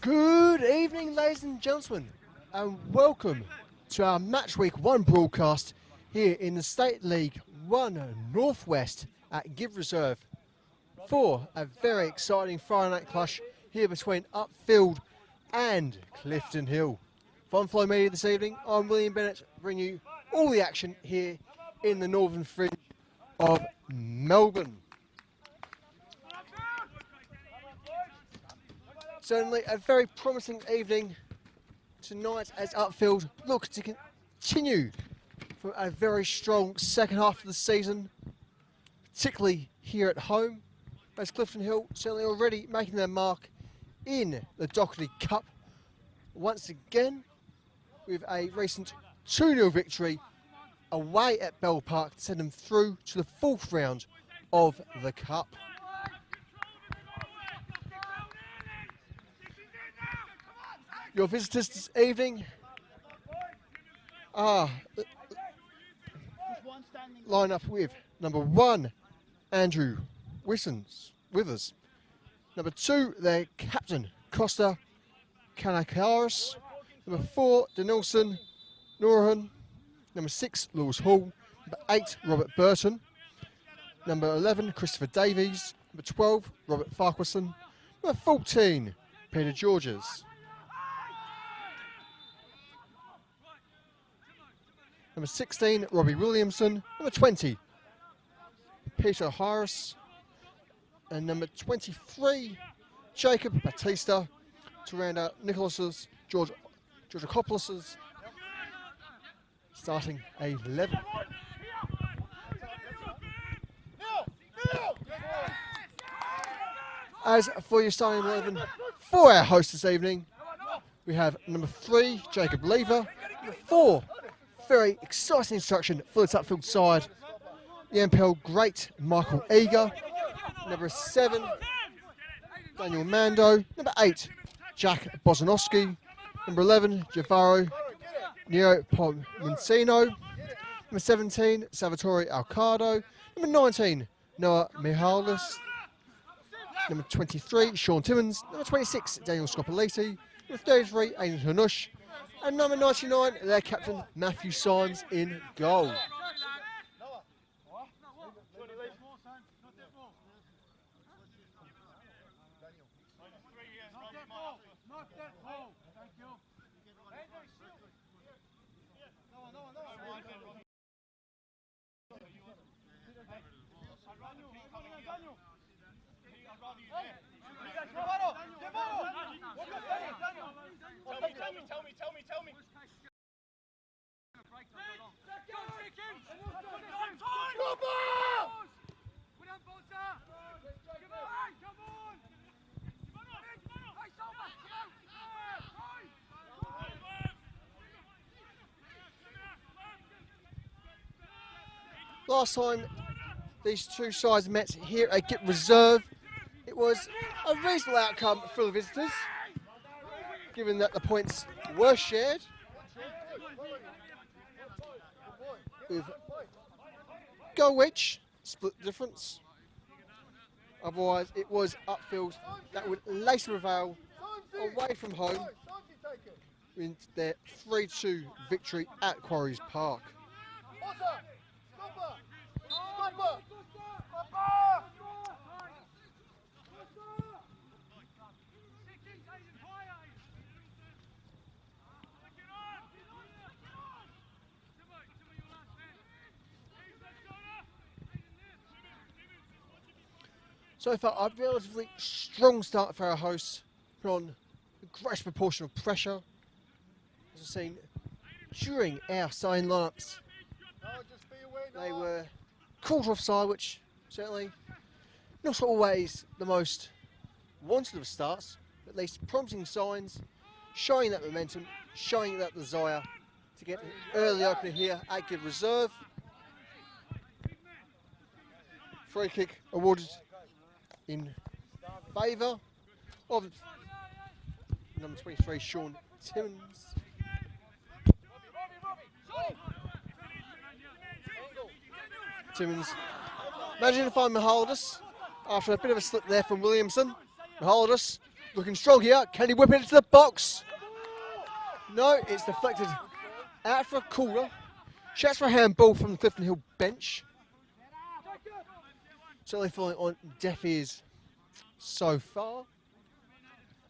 Good evening, ladies and gentlemen, and welcome to our Match Week 1 broadcast here in the State League 1 Northwest at Give Reserve for a very exciting Friday night clash here between Upfield and Clifton Hill. For Onflow Media this evening, I'm William Bennett, bringing you all the action here in the northern fringe of Melbourne. Certainly a very promising evening tonight as Upfield look to continue from a very strong second half of the season, particularly here at home, as Clifton Hill certainly already making their mark in the Dockerty Cup once again with a recent 2-0 victory away at Bell Park to send them through to the fourth round of the Cup. Your visitors this evening are line up with number 1, Andrew Withers. Number 2, their captain, Costa Kanakaris. Number 4, Denilson Norahan. Number 6, Lewis Hall. Number 8, Robert Burton. Number 11, Christopher Davies. Number 12, Robert Farquharson. Number 14, Peter Georges. Number 16, Robbie Williamson. Number 20, Peter Harris. And number 23, Jacob Batista, to round out Nicholas's, Georgakopoulos' starting 11. As for your starting 11 for our host this evening, we have number 3, Jacob Lever. Number 4, very exciting instruction for the Upfield side, the NPL great Michael Eager. Number 7, Daniel Mando. Number 8, Jack Bozanowski. Number 11, Javaro Nero Pomincino. Number 17, Salvatore Alcado. Number 19, Noah Mihalis. Number 23, Sean Timmons. Number 26, Daniel Scopoliti. Number 33, Aidan Hanush. And number 99, their captain, Matthew Symes, in goal. Tell me. Last time these two sides met here at Git Reserve, it was a reasonable outcome for the visitors, given that the points were shared, with Goldwich split the difference. Otherwise, it was Upfield that would later prevail away from home in their 3-2 victory at Quarries Park. So far, a relatively strong start for our hosts, put on a great proportion of pressure, as we've seen during our starting lineups. They were caught offside, which certainly not always the most wanted of starts, but at least promising signs, showing that momentum, showing that desire to get an early opener here at Give Reserve. Free kick awarded in favour of number 23, Sean Timmons. Timmons managing to find Mihalis after a bit of a slip there from Williamson. Mihalis looking strong here. Can he whip it into the box? No, it's deflected out for a corner. Shouts for a handball from the Clifton Hill bench. Certainly falling on deaf ears so far.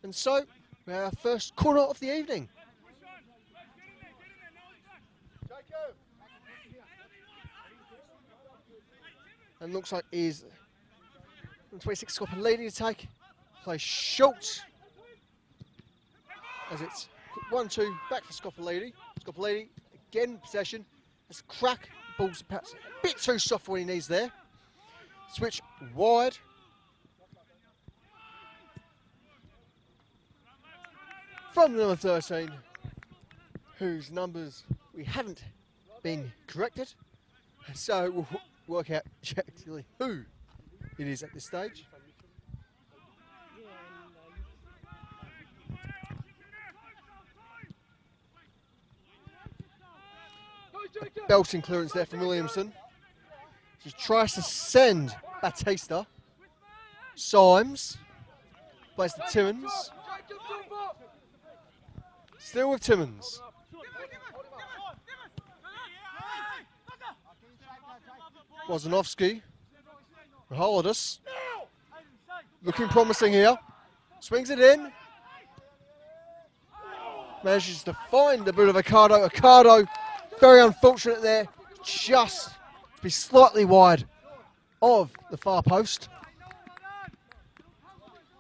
And so, we have our first corner of the evening. And looks like is 26 Scopper leading to take. Play short. As it's 1-2 back for Scopper Lady again possession. Has crack. Ball's perhaps a bit too soft for what he needs there. Switch wide. From number 13, whose numbers we haven't been corrected. So we'll work out exactly who it is at this stage. Belting clearance there from Williamson. He tries to send Batista. Symes plays to Timmins. Still with Timmins. Wozanovsky. Holodus. Looking promising here. Swings it in. Manages to find the boot of Ocado. Ocado, very unfortunate there. Just to be slightly wide of the far post.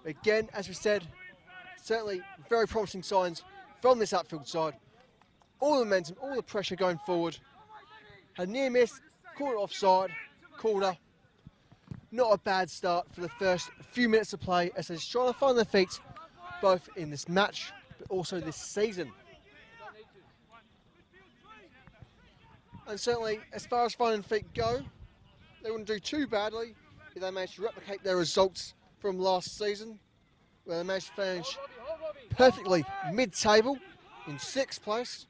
Again, as we said, certainly very promising signs from this Upfield side. All the momentum, all the pressure going forward. A near miss, caught offside, corner. Not a bad start for the first few minutes of play as they're trying to find their feet both in this match but also this season. And certainly, as far as finding feet go, they wouldn't do too badly if they managed to replicate their results from last season, where they managed to finish perfectly mid-table in 6th place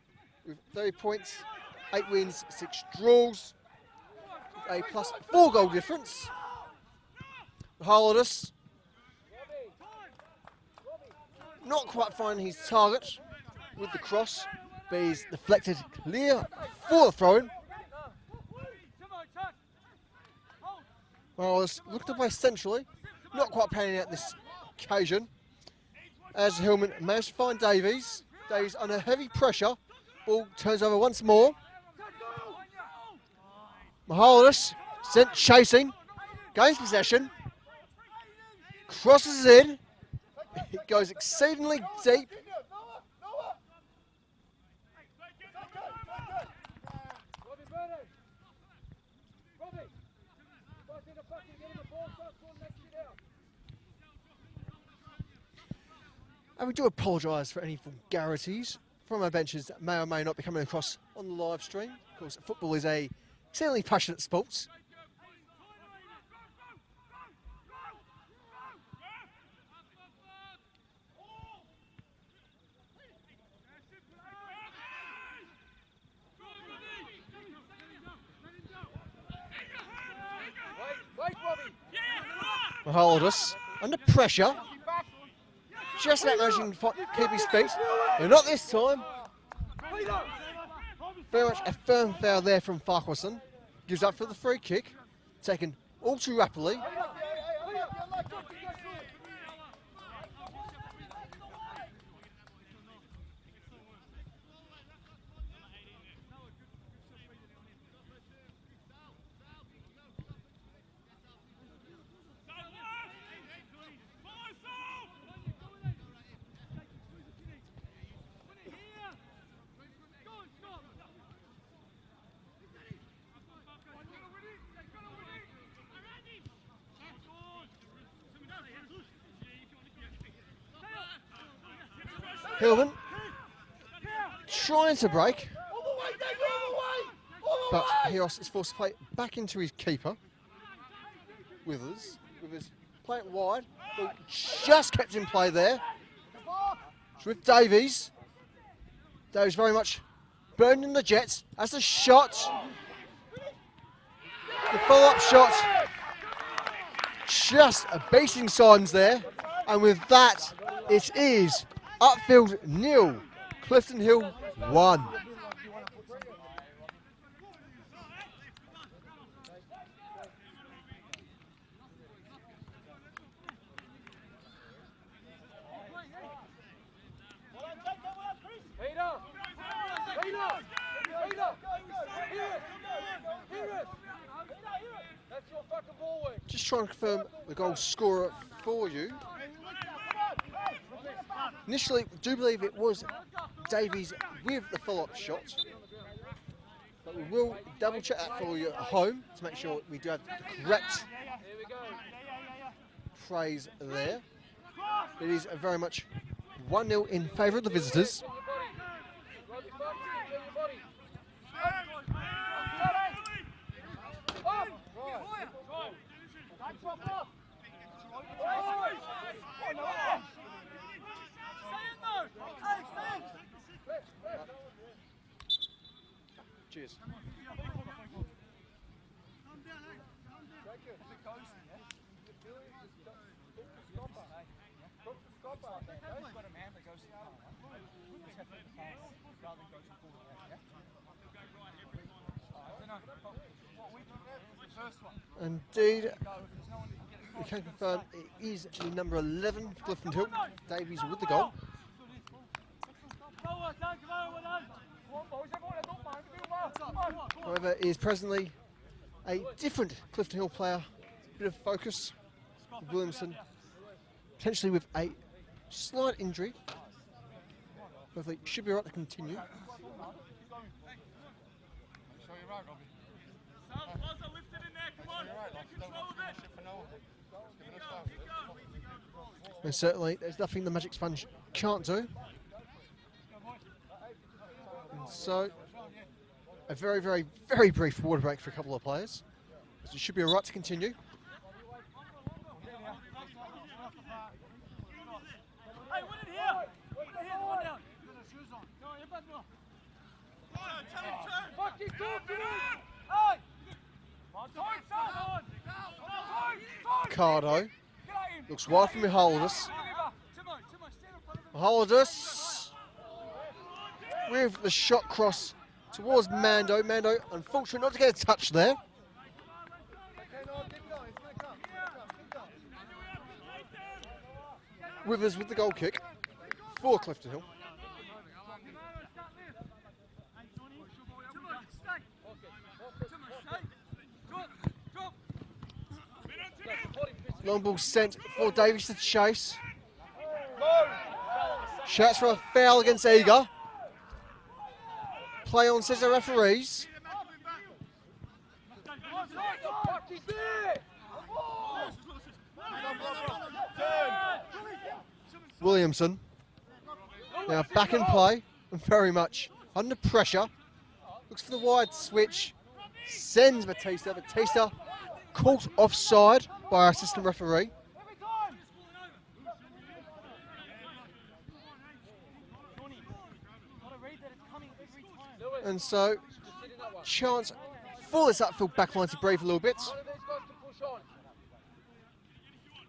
with 30 points, 8 wins, 6 draws, a +4 goal difference. Holodus not quite finding his target with the cross, but he's deflected clear for the throw-in. Holodus looked to play centrally, not quite panning out this occasion. As Hillman managed to find Davies. Davies under heavy pressure. Ball turns over once more. Michaelis sent chasing. Gains possession. Crosses in. It goes exceedingly deep. And we do apologise for any vulgarities from our benches that may or may not be coming across on the live stream. Of course, football is a extremely passionate sport. Holodus under pressure. Just about managing to keep his feet. But not this time. Very much a firm foul there from Farquharson. Gives up for the free kick. Taken all too rapidly. Hillman trying to break, but Hios is forced to play back into his keeper. Withers playing it wide, but just kept in play there. It's with Davies. Davies very much burning the Jets as the shot. The follow-up shot. Just a beating Symes there, and with that, It is Upfield 0, Clifton Hill 1. Just trying to confirm the goal scorer for you. Initially, I do believe it was Davies with the follow-up shot. But we will double check that for you at home to make sure we do have the correct phrase there. It is very much 1-0 in favour of the visitors. Cheers. Indeed, we can confirm it is the number 11 for Clifton Hill, Davies with the goal. However, it is presently a different Clifton Hill player, bit of focus, Williamson, potentially with a slight injury. Hopefully should be right to continue. And certainly there's nothing the Magic Sponge can't do. And so a very, very, very brief water break for a couple of players. So it should be all right to continue. Cardo looks wide from Mihalidis. Mihalidis with the shot cross towards Mando. Mando, unfortunate not to get a touch there. Withers with the goal kick for Clifton Hill. Long ball sent for Davies to chase. Shouts for a foul against Eager. Play on, says the referees. Williamson now back in play and very much under pressure. Looks for the wide switch. Sends Batista. Batista caught offside by our assistant referee. And so, chance for this Upfield backline to breathe a little bit.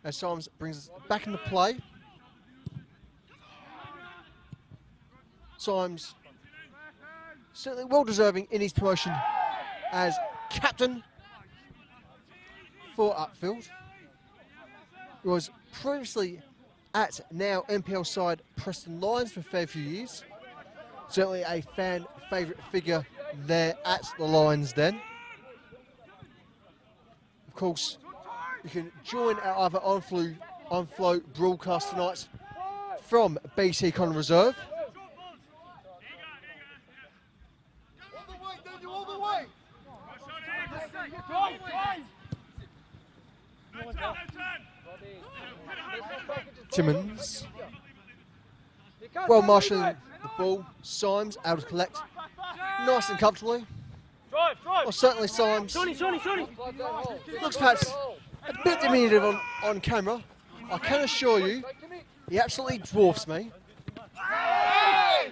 As Symes brings us back into play. Symes certainly well deserving in his promotion as captain for Upfield. He was previously at now NPL side Preston Lions for a fair few years. Certainly a fan favourite figure there at the Lions then. Of course, you can join our other Onflow broadcast tonight from BC Con Reserve. Timmins. Well marshalling the ball. Symes able to collect nice and comfortably. Well, certainly Symes looks perhaps a bit diminutive on camera. I can assure you, he absolutely dwarfs me.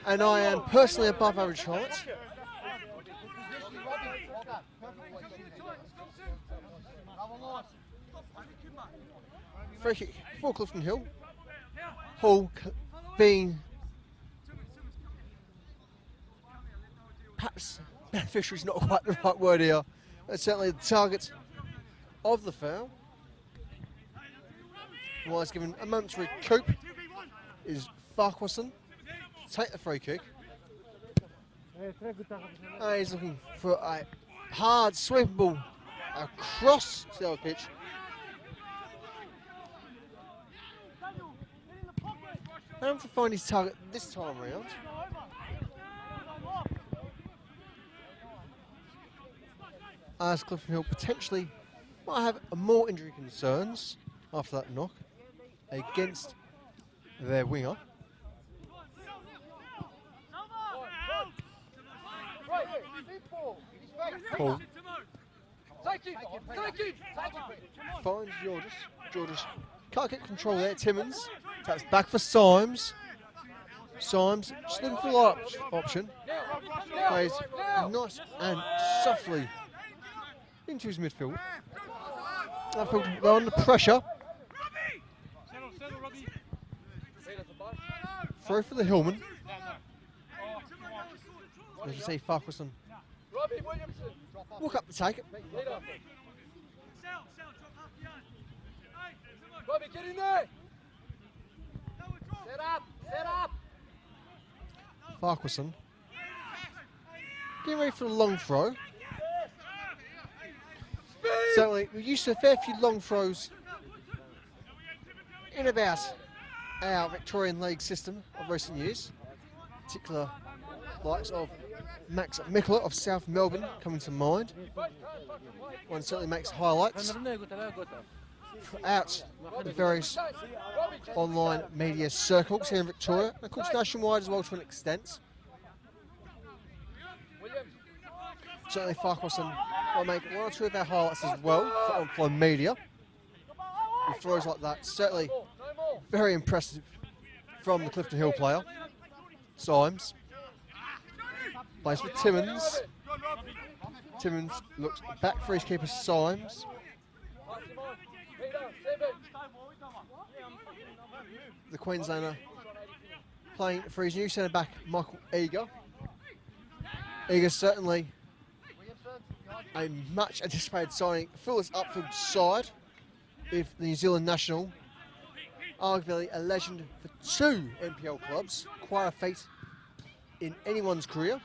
And I am personally above average height. Free kick for Clifton Hill. Hall being perhaps beneficiary is not quite the right word here. But certainly the target of the foul. Was given a momentary recoup is Farquharson to take the free kick. He's looking for a hard sweeping ball across the pitch. Able to find his target this time round. As Clifton Hill potentially might have more injury concerns after that knock against their winger. Paul finds Georges. Georges can't get control there. Timmins taps back for Symes. Symes just looking for the right option. Plays nice and softly into his midfield. Upfield, they're under pressure. Throw for the Hillman. As you see, Farquharson walk up the take it. Robbie, get in there! Set up! Farquharson getting ready for the long throw. Certainly, we used to a fair few long throws in about our Victorian League system of recent years. Particular likes of Max Mickler of South Melbourne coming to mind. One certainly makes highlights throughout the various online media circles here in Victoria, and of course nationwide as well to an extent. Certainly Farquharson will make one or two of our highlights as well for Onflow Media. With throws like that, certainly very impressive from the Clifton Hill player. Symes plays for Timmins. Timmins looks back for his keeper Symes. The Queenslander playing for his new centre-back, Michael Eager. Eager certainly a much anticipated signing for this Upfield side, if the New Zealand national, arguably a legend for 2 NPL clubs, quite a feat in anyone's career,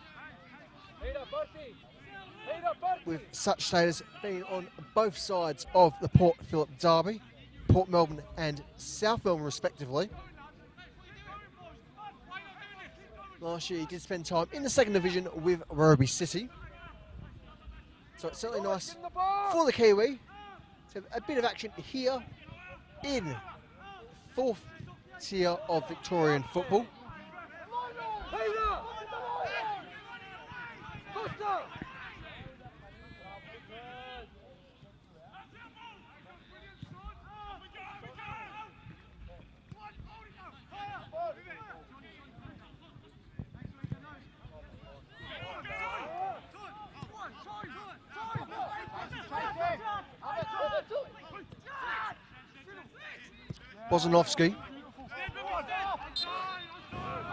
with such status being on both sides of the Port Phillip derby, Port Melbourne and South Melbourne respectively. Last year he did spend time in the second division with Werribee City. So it's certainly nice for the Kiwi to have a bit of action here in the 4th tier of Victorian football. Bozanovsky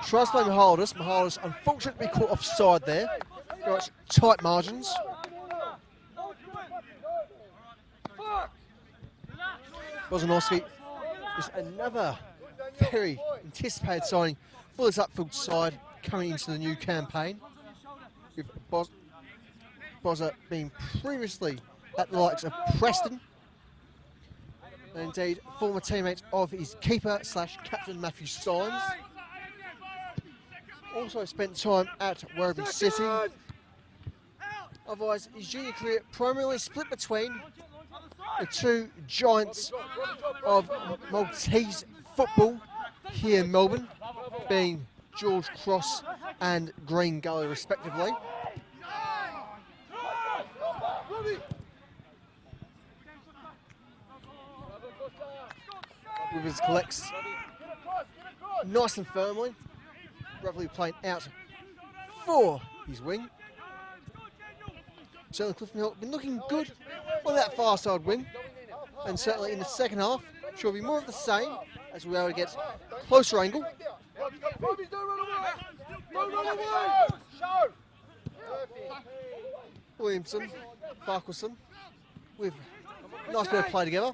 tries to play Mihalis. Mihalis unfortunately caught offside there. Right, tight margins. Bozanovsky is another very anticipated signing for this Upfield side coming into the new campaign. With Boza being previously at the likes of Preston. And indeed, former teammate of his keeper / captain Matthew Symes. Also spent time at Werribee City. Otherwise, his junior career primarily split between the 2 giants of Maltese football here in Melbourne, being George Cross and Green Gully respectively. Rivers collects nice and firmly. Roughly playing out for his wing. Certainly Clifton Hill been looking good on that far side wing. And certainly in the second half, sure will be more of the same as we're able to get closer angle. Williamson, Farquharson with a nice bit of play together.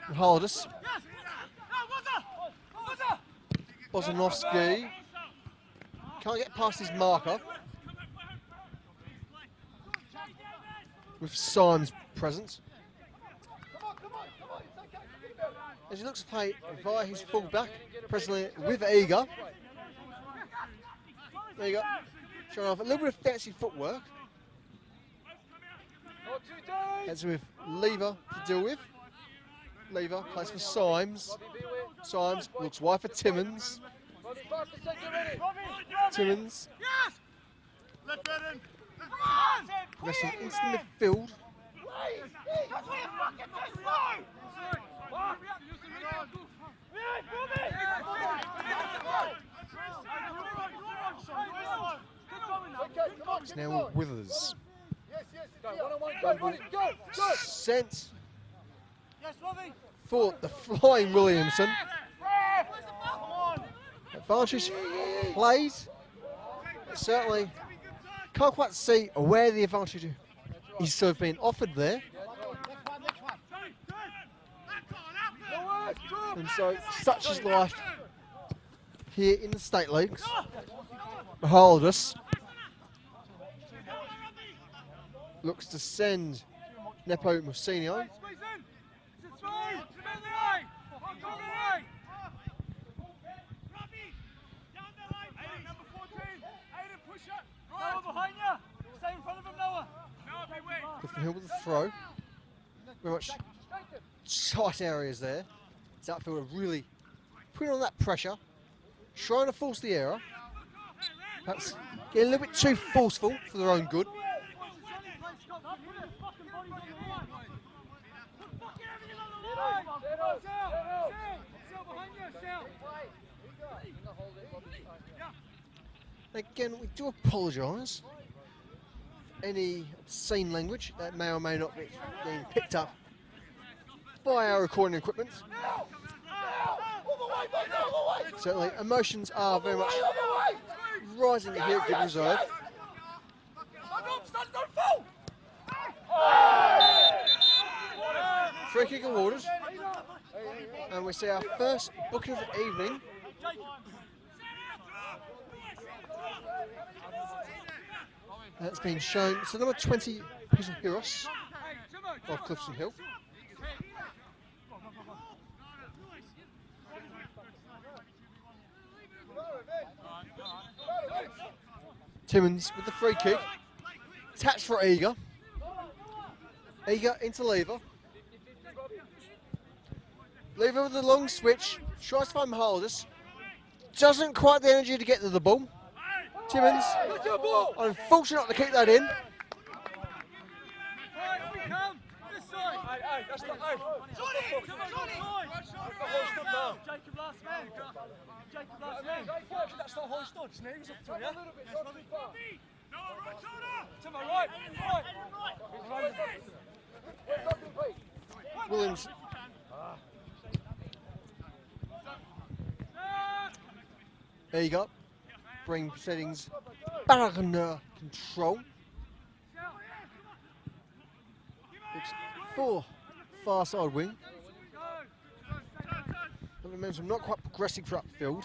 And Haldus. Bozanovsky can't get past his marker with Symes present. As he looks to play via his fullback, presently with Eager. There you go. Showing off a little bit of fancy footwork. Gets with Lever to deal with. Lever plays for Symes. Symes looks wide for Timmins. Timmins. Progressing into the midfield. It's now Withers. Sent for the flying Williamson. Advantage played. Certainly can't quite see where the advantage is sort of being offered there. And so such is life here in the state leagues. Haldus looks to send Nepo Musinho. Clifton Hill with the throw. Very much tight areas there. Upfield are really putting on that pressure, trying to force the error. Perhaps getting a little bit too forceful for their own good. Again, we do apologise for any obscene language that may or may not be being picked up by our recording equipment. Certainly, emotions are very much rising here at Good Reserve. Free kick awarded, and we see our first booking of the evening. That's been shown. It's the number 20 Peter Hiros of Clifton Hill. Timmins with the free kick. Taps for Eager. Eager into Lever. Lever with the long switch. Tries to find Haldus. Doesn't quite the energy to get to the ball. Timmins, unfortunate not to keep that in. That's not hoist on, his knees up to you. Williams. There you go. Bring settings back under control. Looks for far side wing. The momentum not quite progressing for upfield.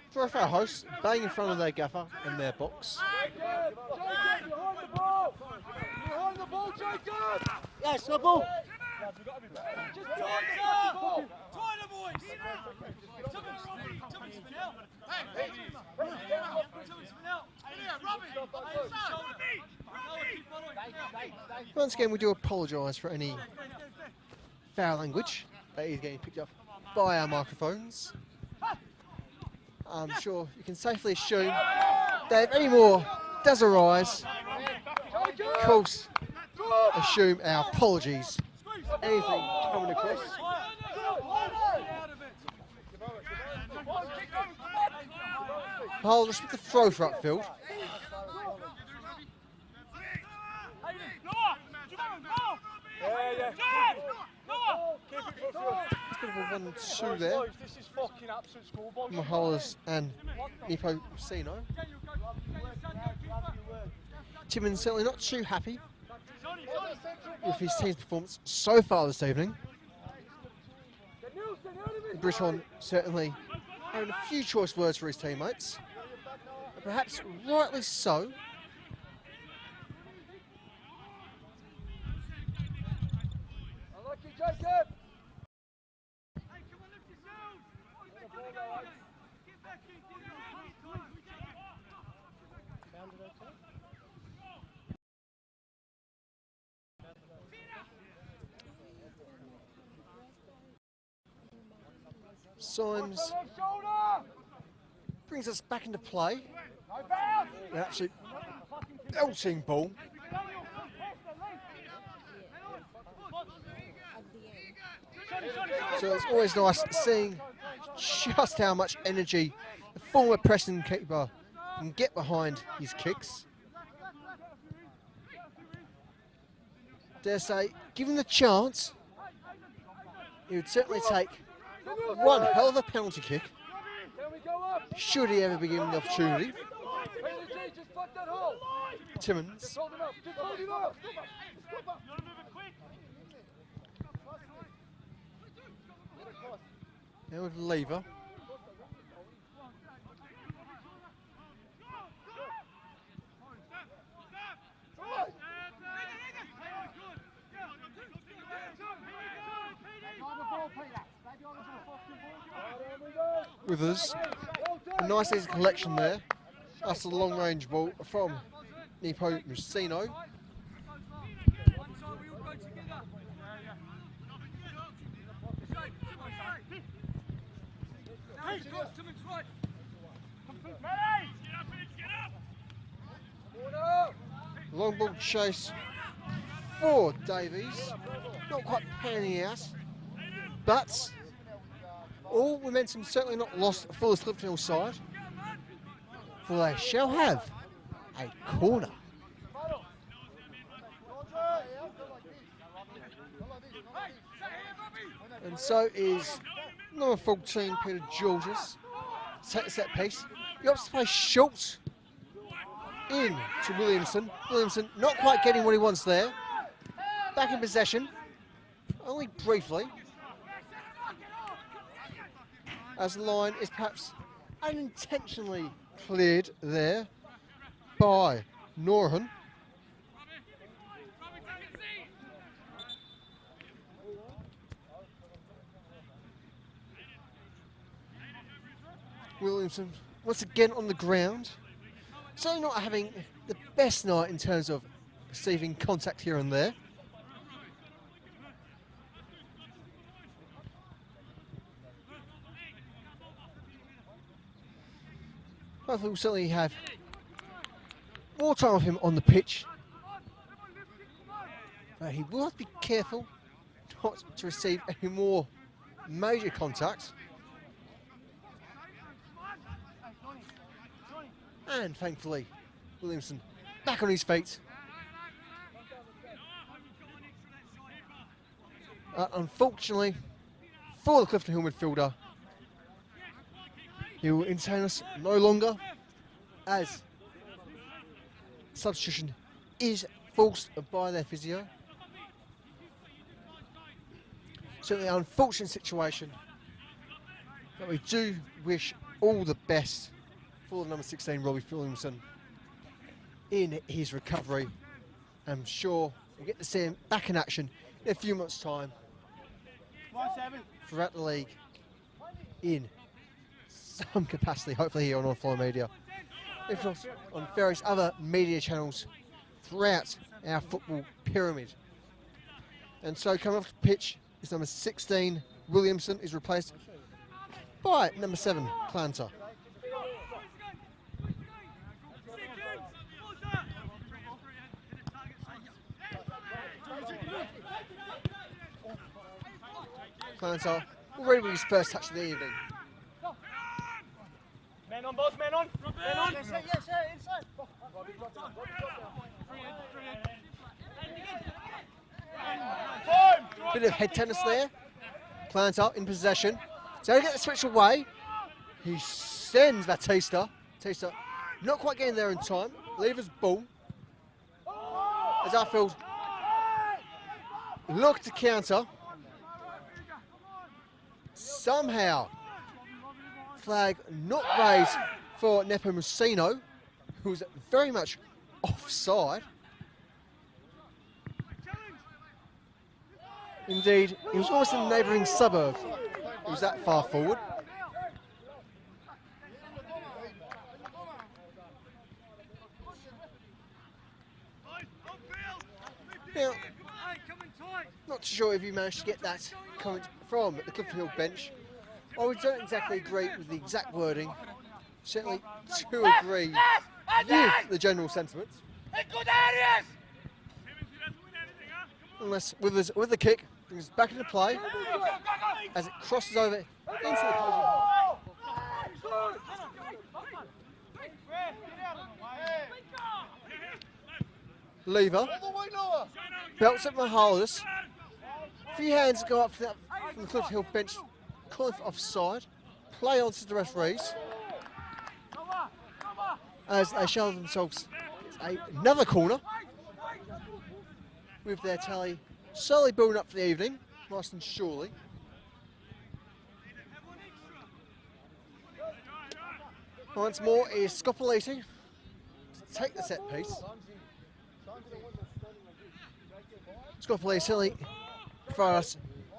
For our hosts, bang in front of their gaffer and their box. Behind the ball, Jacob! Yes, the ball. Just Once again, we do apologise for any foul language that is getting picked up by our microphones. I'm sure you can safely assume that if any more does arise, of course, assume our apologies. Anything coming across. Haldus with the throw for upfield. over 1-2 there. Boys, this is fucking absolute schoolboy. Mahalas and Nipo Sino. Timmins certainly not too happy with his team's performance so far this evening. Britton certainly having a few choice words for his teammates, and perhaps rightly so. Unlucky, Jacob. Symes brings us back into play. An absolute belting ball. So it's always nice seeing just how much energy the former Preston keeper can get behind his kicks. Dare say, given the chance, he would certainly take one hell of a penalty kick, should he ever be given the opportunity. Timmins. Now with Lever. With us, a nice easy collection there. That's a long range ball from Nipo Musino. Long ball chase for Davies. Not quite panning out, but all momentum certainly not lost for the Clifton Hill side, for they shall have a corner. And so is number 14, Peter Georges. Take the set piece. He opts to play short in to Williamson. Williamson not quite getting what he wants there. Back in possession, only briefly, as the line is perhaps unintentionally cleared there by Norhan. Williamson once again on the ground. Certainly not having the best night in terms of receiving contact here and there. Hopefully we'll certainly have more time with him on the pitch. But he will have to be careful not to receive any more major contact. And thankfully, Williamson back on his feet. Unfortunately, for the Clifton Hill midfielder, he will entertain us no longer, as substitution is forced by their physio. Certainly an unfortunate situation, but we do wish all the best for the number 16, Robbie Williamson, in his recovery. I'm sure we'll get to see him back in action in a few months' time throughout the league in some capacity, hopefully here on Onflow Media, if not on various other media channels throughout our football pyramid. And so coming off the pitch is number 16, Williamson, is replaced by number 7, Clanter. Clanter already with his first touch of the evening. Men on, boss, men on. Men on. Yes, inside. Bit of head tennis there. Clanter in possession. So to get the switch away, he sends Batista. Batista not quite getting there in time. Lever's ball. As Upfield look to counter. Somehow, flag not raised for Nepomuceno, who's very much offside. Indeed, he was almost in the neighbouring suburb. He was that far forward. Now, not sure if you managed to get that comment from the Clifton Hill bench. I don't exactly agree with the exact wording. Certainly to agree with the general sentiment. Unless with the kick, brings us back into play as it crosses over into the opposing. Lever belts at Mahalis. A few hands go up from the Clifton Hill bench, calling for offside. Play on to the referees as they show themselves another corner with their tally slowly building up for the evening, nice and surely. Once more is Scopoliti to take the set piece. Scopoliti certainly provided us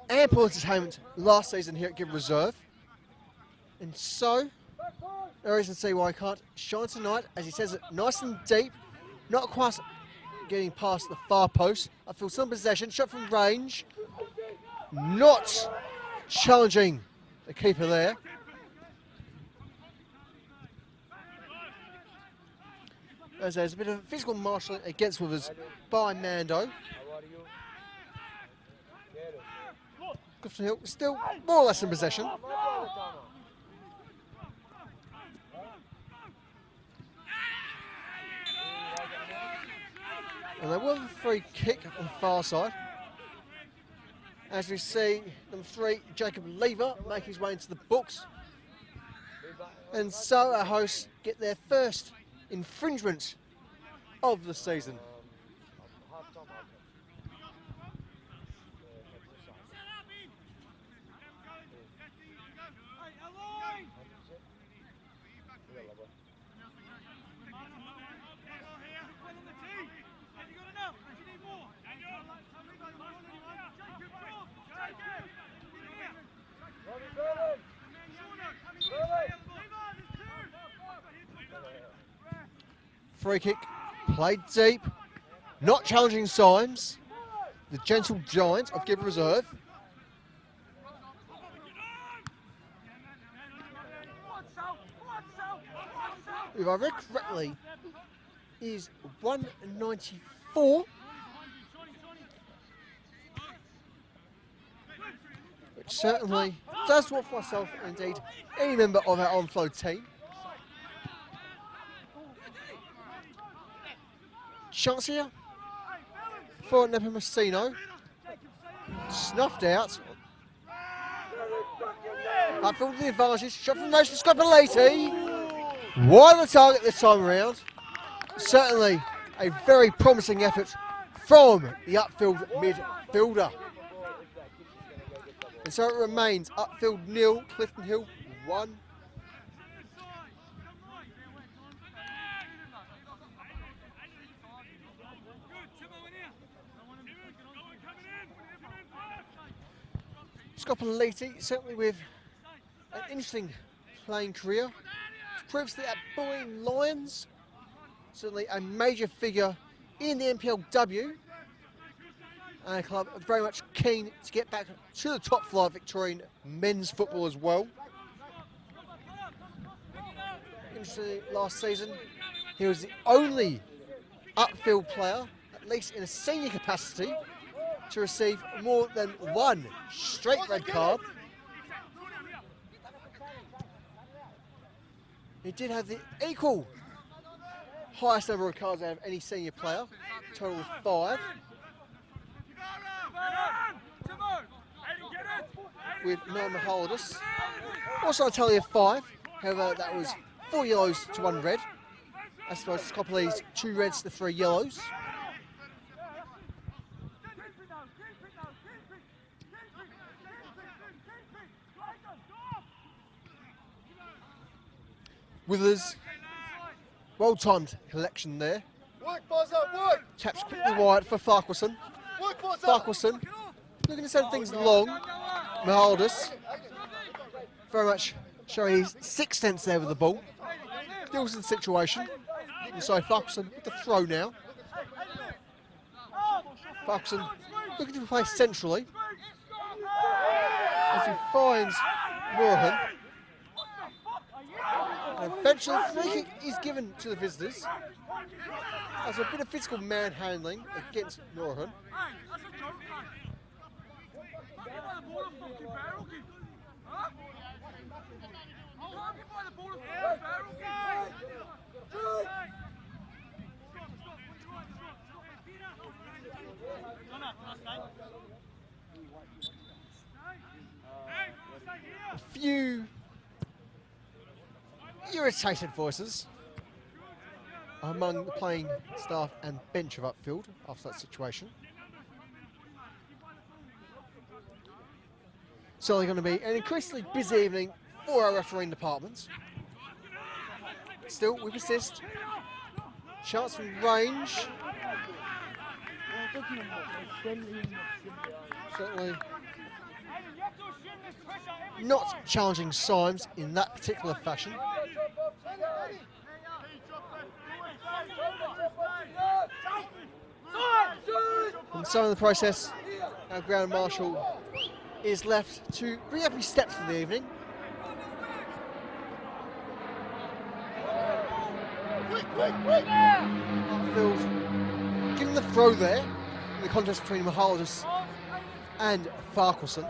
ample entertainment last season here at Give Reserve. And so, there is to see why he can't shine tonight, as he says it nice and deep, not quite getting past the far post. I feel some possession, shot from range, not challenging the keeper there. As there's a bit of physical marshalling against Withers by Mando. Clifton Hill still more or less in possession. And there was a free kick on the far side. As we see number 3, Jacob Lever, make his way into the books. And so our hosts get their first infringement of the season. Free kick, played deep, not challenging Symes, the gentle giant of Give Reserve. If I read correctly, is 194. Which certainly does work for myself and indeed any member of our Onflow team. Chance here for Nepomuceno. Snuffed out. Upfield with the advantage. Shot from nose for Scopoliti. Wide the target this time around. Certainly a very promising effort from the Upfield midfielder. And so it remains Upfield 0, Clifton Hill 1. Scopoliti, certainly with an interesting playing career. Previously at Bullying Lions, certainly a major figure in the NPLW. And a club very much keen to get back to the top flight of Victorian men's football as well. Interestingly, last season, he was the only Upfield player, at least in a senior capacity, to receive more than one straight red card. He did have the equal highest number of cards out of any senior player, total of 5. with no Mahaldus. Also a tally of 5. However, that was 4 yellows to 1 red. As opposed to Copley's 2 reds to 3 yellows. Withers, well-timed collection there. Work, boys up, work! Taps quickly wide for Farquharson. Work, boys up! Farquharson looking to send things long. Mahaldus very much showing his sixth sense there with the ball. Deals with the situation. And so Farquharson with the throw now. Farquharson looking to play centrally as he finds Moorhan. And eventually, free kick is given to the visitors. There's a bit of physical manhandling against Moorhan. A few irritated voices among the playing staff and bench of Upfield after that situation. Certainly going to be an increasingly busy evening for our refereeing departments. Still, we persist. Chance from range. Certainly not challenging Symes in that particular fashion. And so in the process, our ground marshal is left to bring up his steps for the evening. Upfield giving the throw there in the contest between Mahaldus and Farquharson.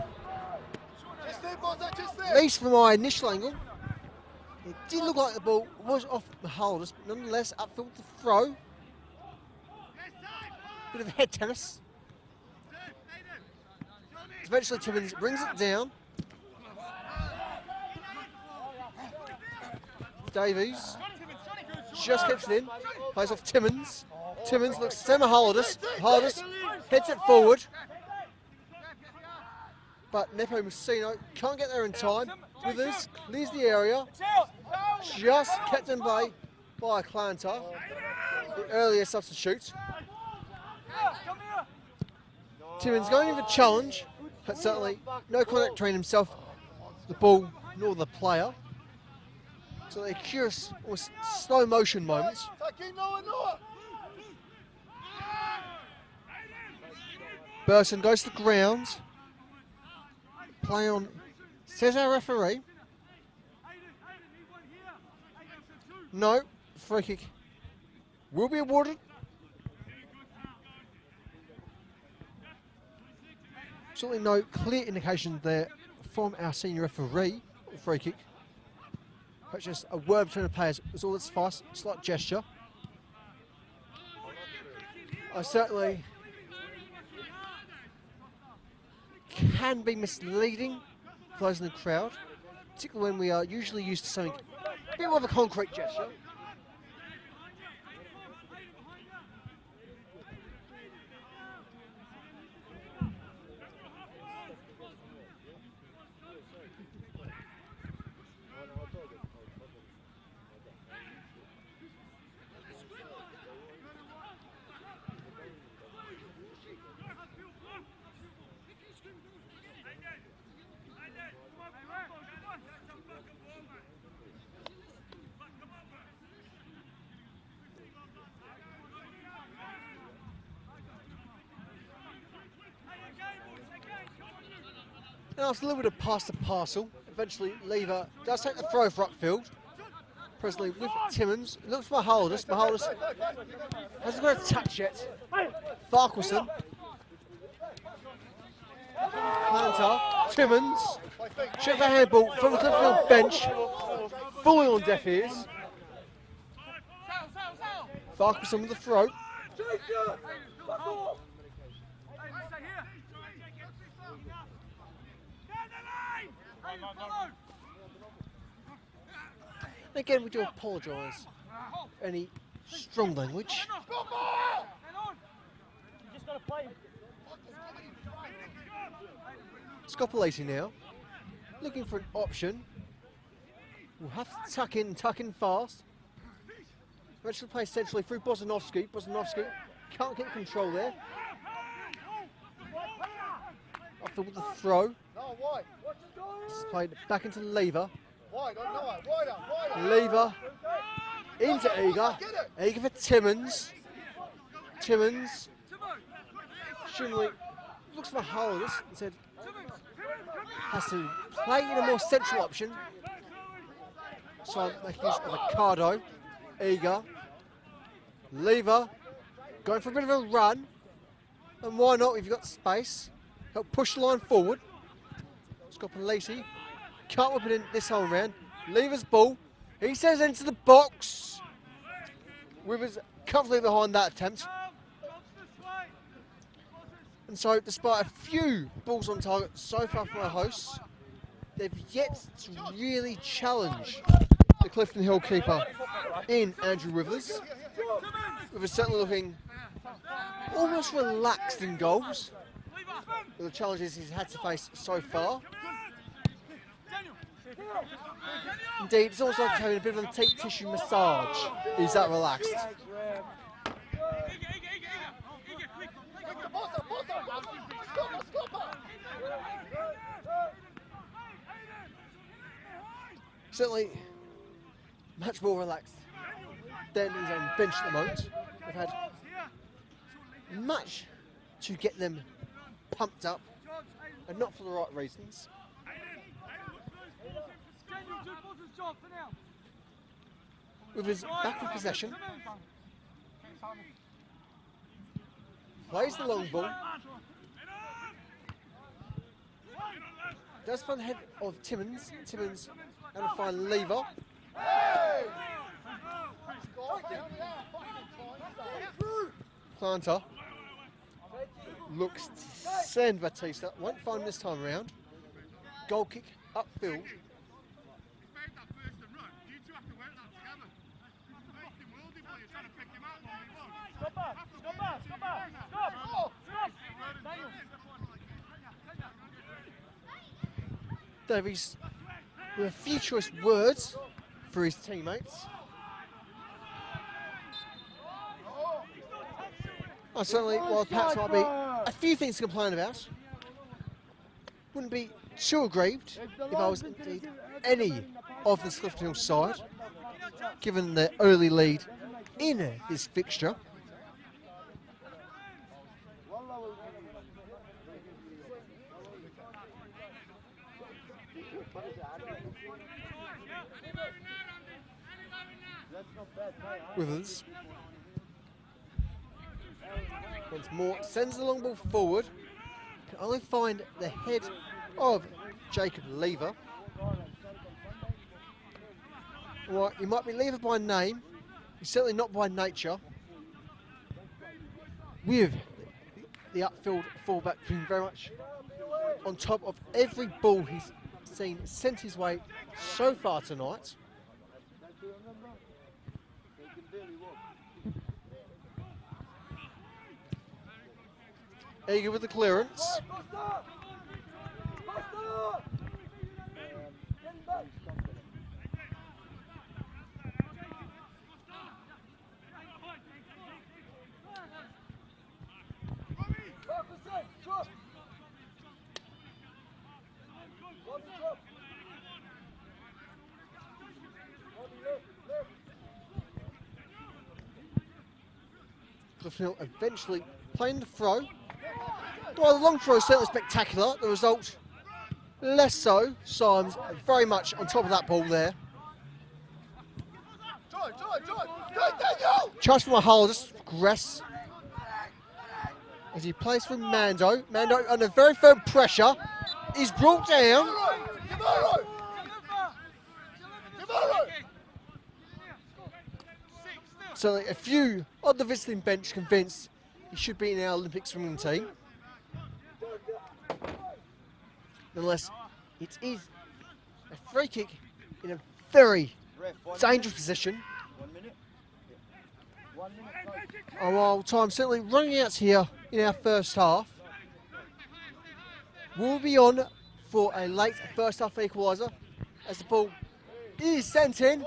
At least from my initial angle, it did look like the ball was off Mahaldus, but nonetheless, Upfield with the throw. Bit of head tennis. Eventually Timmins brings it down. Davies just gets it in, plays off Timmins. Timmins looks to Mahaldus. Mahaldus heads it forward. But Nepo Messino can't get there in time. Withers clears the area. Just kept in play by Clantar, the earlier substitute. Timmins going in for challenge, but certainly no contact between himself, the ball, nor the player. So they're curious, almost slow motion moments. Burton goes to the ground. Play on, says our referee. No, free kick will be awarded. Certainly no clear indication there from our senior referee. Free kick. But just a word between the players is all that suffices. Slight gesture. I certainly can be misleading for those in the crowd, particularly when we are usually used to something a bit more of a concrete gesture. And after a little bit of pass to parcel, eventually Lever does take the throw for Upfield. Presently with Timmins, looks for Mahaldus. Mahaldus hasn't got a touch yet. Farquharson. Plantar, Timmins. Check the handball from the Clifton Hill bench. Fully on deaf ears. Farquharson with the throw. Again, we do apologise for any strong language. Scopolati now, looking for an option. We'll have to tuck in fast. Eventually play centrally through Bozanovski. Bozanovski can't get control there. Upfield with the throw. No, wide. This is played back into Lever. Wide, wider. Lever into Eager. Eager for Timmins. Timmins. Shimley looks for Hollis and said has to play in a more central option. So making use of Ricardo. Eager. Lever. Going for a bit of a run. And why not if you've got space? Help push the line forward. Scopolati can't whip it in this time round. Lever's ball. He sends it into the box. Withers comfortably behind that attempt. And so, despite a few balls on target so far from our hosts, they've yet to really challenge the Clifton Hill keeper in Andrew Withers. Withers certainly looking almost relaxed in goals with the challenges he's had to face so far. Indeed, it's almost like having a bit of a tape tissue massage. He's that relaxed. Certainly much more relaxed than his own bench at the moment. They've had much to get them pumped up, and not for the right reasons. With his back in possession, plays the long ball, does find the head of Timmins. Timmins and a fine Lever. Planter looks to send Batista, won't find him this time around. Goal kick upfield. Davies with a few choice words for his teammates. Certainly, while perhaps might be a few things to complain about, wouldn't be too aggrieved if I was indeed any of the Clifton Hill side, given the early lead in this fixture. Withers once more sends the long ball forward. Can only find the head of Jacob Lever. Well, he might be Lever by name, he's certainly not by nature. With the upfield fullback being very much on top of every ball he's seen sent his way so far tonight. Eager with the clearance. Clifton Hill eventually playing the throw. Well, the long throw is certainly spectacular. The result, less so. Symes very much on top of that ball there. Charge from a hole, just progress. As he plays for Mando. Mando under very firm pressure. He's brought down. So a few on the visiting bench convinced he should be in our Olympic swimming team. Nonetheless, it is A free kick in a very dangerous position. 1 minute. 1 minute. Oh, well, time certainly running out here in our first half. We'll be on for a late first half equaliser as the ball is sent in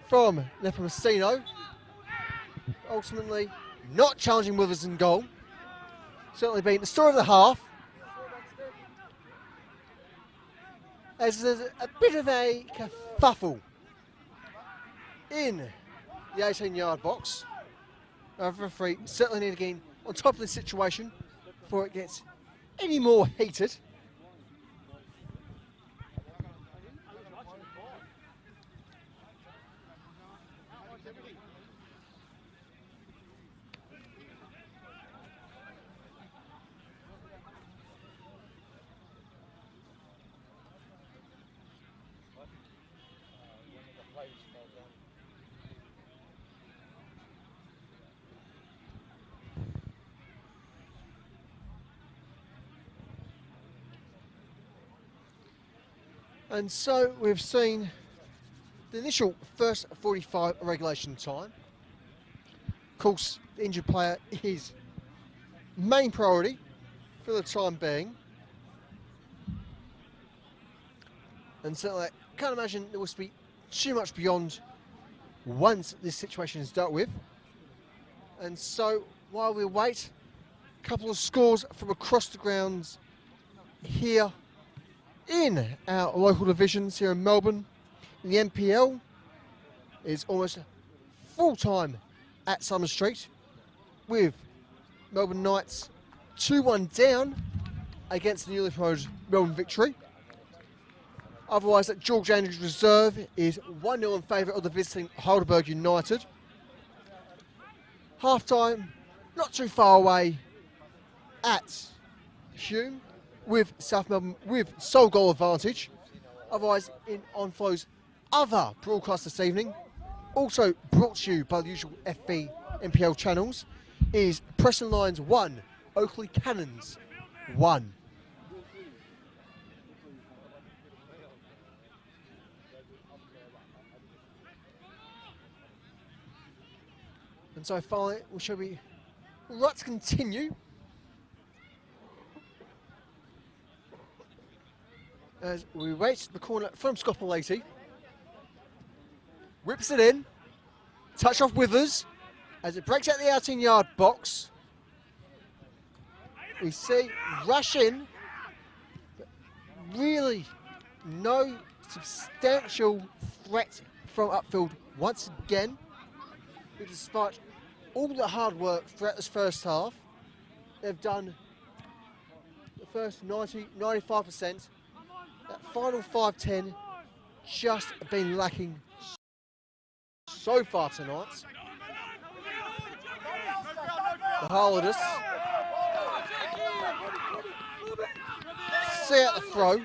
from Nepomuceno. Ultimately, not challenging Withers in goal. Certainly been the story of the half. As there's a bit of a kerfuffle in the 18-yard box. The referee certainly need to get on top of the situation before it gets any more heated. And so we've seen the initial first 45 regulation time. Of course, the injured player is main priority for the time being. And certainly I can't imagine there will be too much beyond once this situation is dealt with. And so while we wait, a couple of scores from across the grounds here in our local divisions here in Melbourne. The NPL is almost full-time at Summer Street with Melbourne Knights 2-1 down against the newly promoted Melbourne Victory. Otherwise, at George Andrews Reserve is 1-0 in favour of the visiting Heidelberg United. Half-time, not too far away at Hume, with South Melbourne with sole goal advantage. Otherwise, in Onflow's other broadcast this evening, also brought to you by the usual FB NPL channels, is Preston Lions 1, Oakley Cannons 1. And so finally, we shall be right to continue as we wait the corner from Scopolati. Whips it in. Touch off Withers as it breaks out the 18-yard box. We see rush in, but really no substantial threat from Upfield once again. But despite all the hard work throughout this first half, they've done the first 95%. That final 5-10 just been lacking so far tonight. The Holidays see out the throw,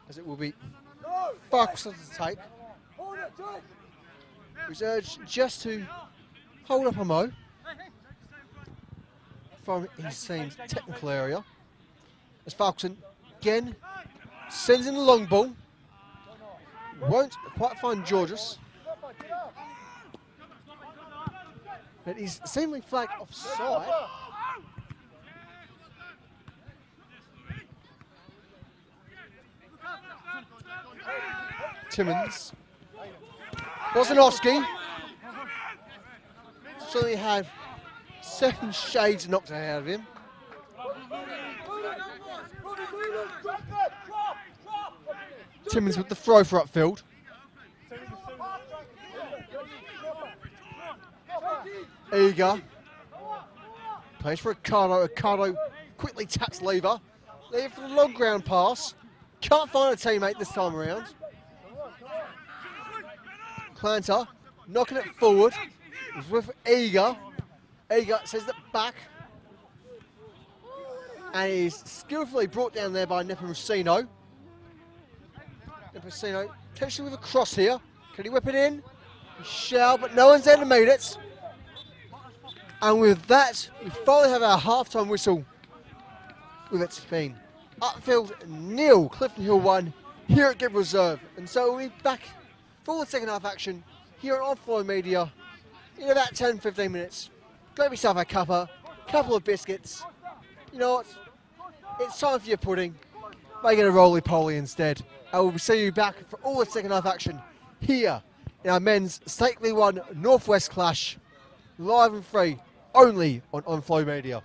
as it will be Farquharson to take. He's urged just to hold up a mo from his team's technical area. As Falkson again sends in the long ball. Won't quite find Georges. But he's seemingly flagged offside. Timmins. Bosanowski. Certainly had 7 shades knocked out of him. Timmins with the throw for Upfield. Eager. Plays for Ricardo. Ricardo quickly taps Lever. Lever for the long ground pass. Can't find a teammate this time around. Clanter knocking it forward. It's with Eager. Eager sends it back. And he's skillfully brought down there by Nepomuceno. Nepomuceno potentially with a cross here. Can he whip it in? He shall, but no one's there to meet it. And with that, we finally have our half-time whistle with its theme. Upfield 0, Clifton Hill 1 here at Give Reserve. And so we'll be back for the second half action here on Onflow Media in about 10-15 minutes. Grab yourself a cuppa, couple of biscuits. You know what? It's time for your pudding. Make it a roly-poly instead. And we'll see you back for all the second half action here in our men's Stately 1 Northwest Clash, live and free, only on Onflow Media.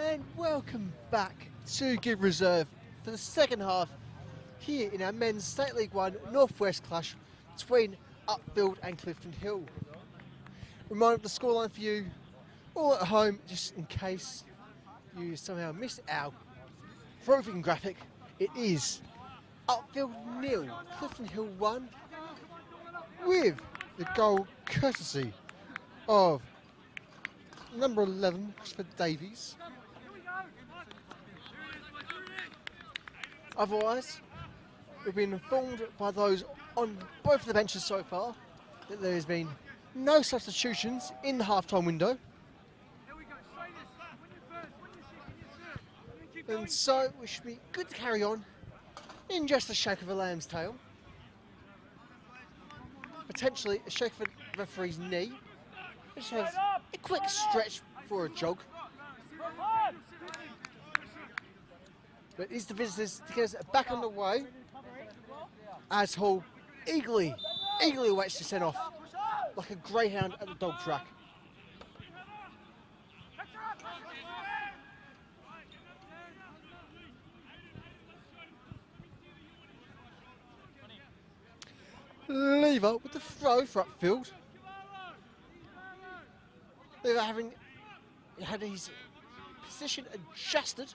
And welcome back to Give Reserve for the second half here in our men's State League 1 Northwest clash between Upfield and Clifton Hill. Reminder of the scoreline for you all at home, just in case you somehow missed our proving graphic. It is Upfield 0, Clifton Hill 1, with the goal courtesy of number 11, Christopher Davies. Otherwise, we've been informed by those on both of the benches so far that there has been no substitutions in the half-time window. And so we should be good to carry on in just a shake of a lamb's tail. Potentially a shake of a referee's knee. Just have a quick stretch for a jog. But it is the visitors to get us back on the way as Hull eagerly waits to send off like a greyhound at the dog track. Lever with the throw for Upfield. Lever having had his position adjusted.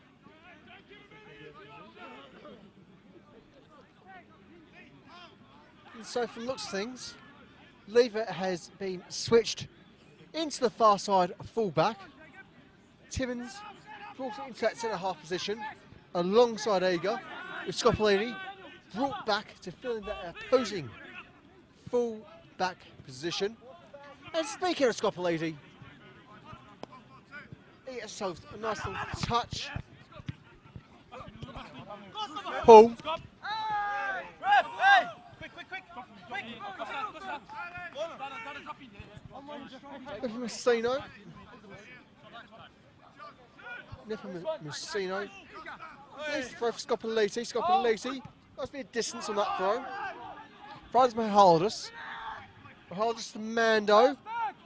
And so from looks of things, Lever has been switched into the far side full-back. Timmins brought it into that centre-half position alongside Eager, with Scopolini brought back to fill in that opposing full-back position. And speaking of Scopolini, he has solved a nice little touch. Paul. Messino. Messino. Nice throw for Scopolini. Scopolini. Must be a distance on that throw. Finds Mahaldus. Mahaldus to Mando.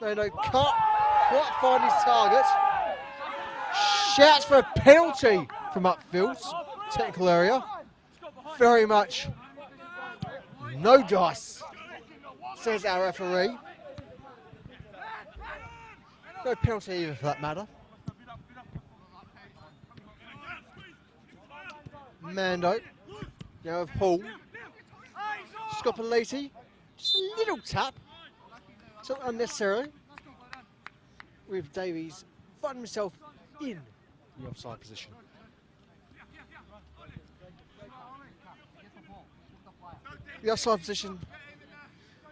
Mando can't quite find his target. Shouts for a penalty from Upfield. Technical area. Very much no dice, says our referee. No penalty either for that matter. Mando. Now of Hall. Scopolini. Just a little tap. So unnecessary. With Davies finding himself in the offside position. The offside position,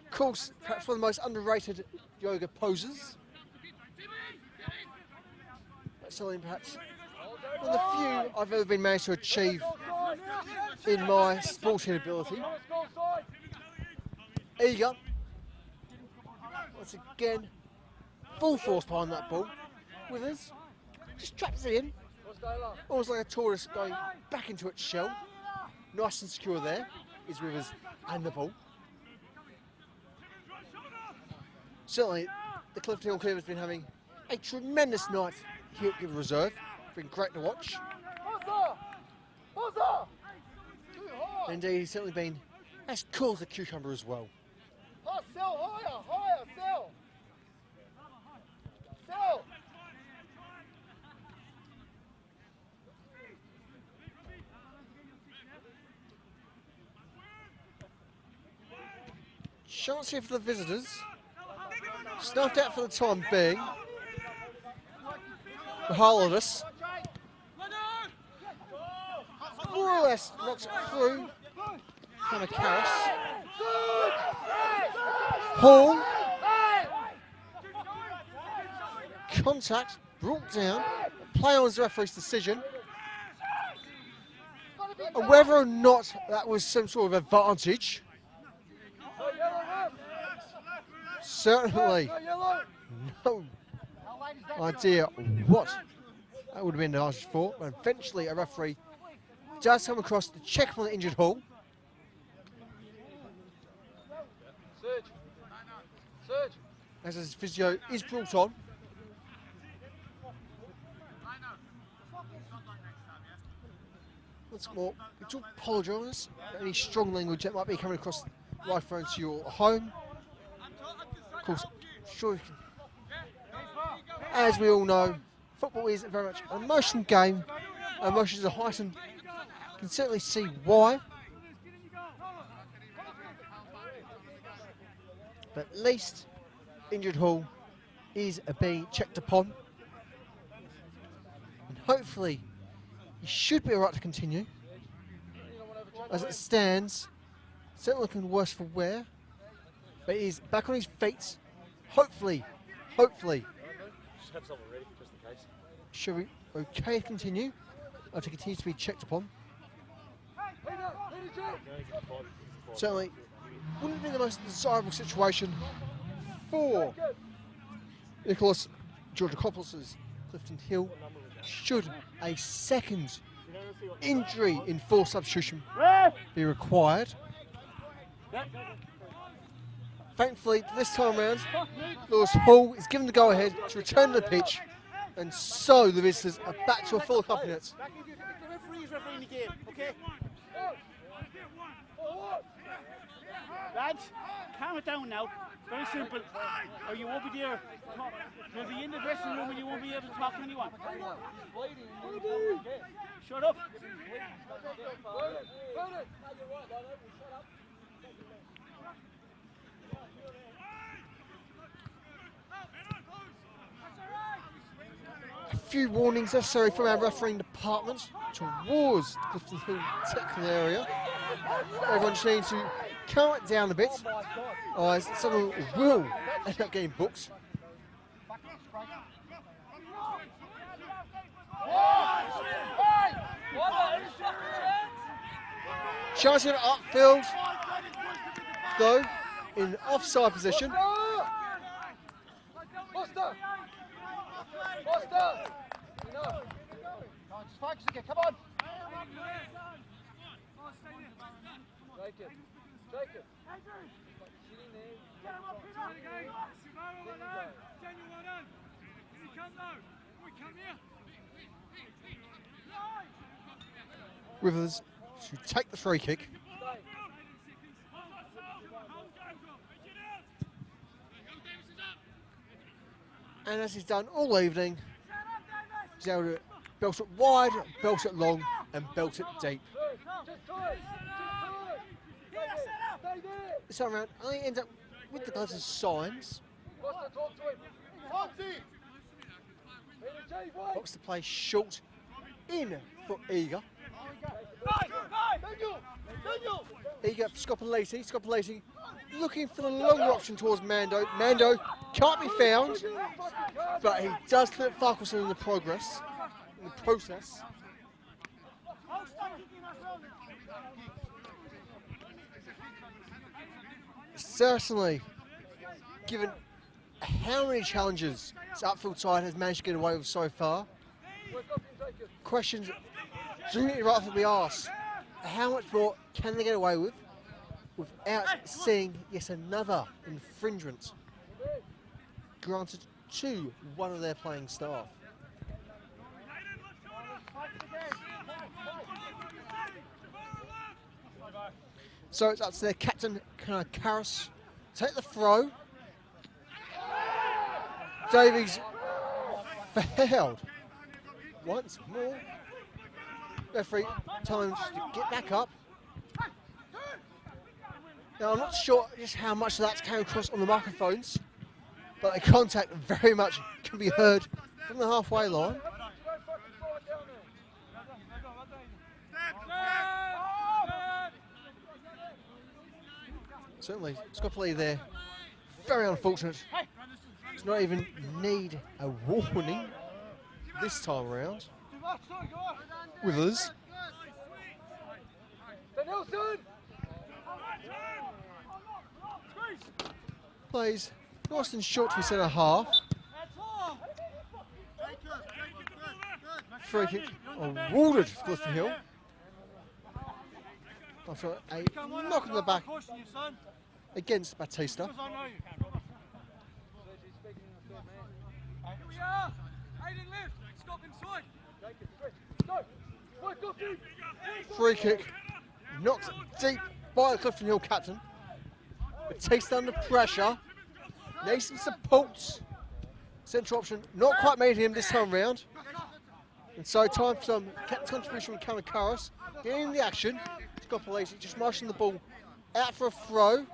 of course, perhaps one of the most underrated yoga poses. That's something perhaps one of the few I've ever been managed to achieve in my sporting ability. Eager, once again, full force behind that ball. Withers just traps it in, almost like a tortoise going back into its shell. Nice and secure there is Withers and the ball. Certainly, the Clifton Hill team has been having a tremendous night here at Give Reserve. It's been great to watch. Indeed, he's certainly been as cool as a cucumber as well. Chance here for the visitors. Snuffed out for the time being. Mahaldus. More or less knocks it through. Kind of Karras. Hall. Contact brought down. Play on as the referee's decision. And whether or not that was some sort of advantage, certainly no idea what that would have been the advantage for. But eventually a referee does come across to check on the injured Hall. As his physio is brought on. once more, we do apologise for any strong language that might be coming across the microphone to your home. Of course, sure you can. As we all know, football is very much an emotional game. Emotions are heightened. You can certainly see why. But at least Injured Hall is being checked upon. And hopefully, he should be alright to continue. As it stands, certainly looking worse for wear. But he's back on his feet. Hopefully, Just have someone ready, just in case. should be okay to continue. Or to continue to be checked upon. Certainly, wouldn't be the most desirable situation for Nicholas Georgakopoulos' Clifton Hill should a second injury in full substitution be required. Thankfully, this time around, Lewis Hall is given the go-ahead to return to the pitch, and so the visitors are back to a full accompaniment. The referee's refereeing the game, okay? Lads, calm it down now. Very simple. Or you won't be there. You'll be in the dressing room and you won't be able to talk to anyone. Shut up. A few warnings necessary from our refereeing department towards the Clifton Hill technical area. Everyone just needs to calm it down a bit, otherwise someone will end up getting booked. Charging it upfield, though, in offside position. Just focus again, come on. Take it. Withers to take the free kick. And as he's done all evening, he's able to belt it wide, belt it long, and belt it deep. This time around, I end up with the gloves as signs. Box to play short in for Eager. Eager for Scopoleti. Scopoleti looking for the longer option towards Mando. Mando can't be found, but he does flip Farquharson in the process. Certainly, given how many challenges this Upfield side has managed to get away with so far, questions do need to rightfully be asked. How much more can they get away with without seeing yet another infringement granted to one of their playing staff? So it's up to their captain, Karas, take the throw. Davies failed once more. Referee time to get back up. Now I'm not sure just how much of that's came across on the microphones, but the contact very much can be heard from the halfway line. Certainly, Scopoli there, very unfortunate. Does not even need a warning this time around. Withers. Plays nice and short to his centre half. Free kick awarded for Clifton Hill. After a knock in the back against Batista. Free kick, knocked deep by the Clifton Hill captain. Batista under pressure, needs some support. Central option not quite made him this time round. And so time for some contribution from Kamikaris. Getting in the action, Scopolese just marching the ball out for a throw.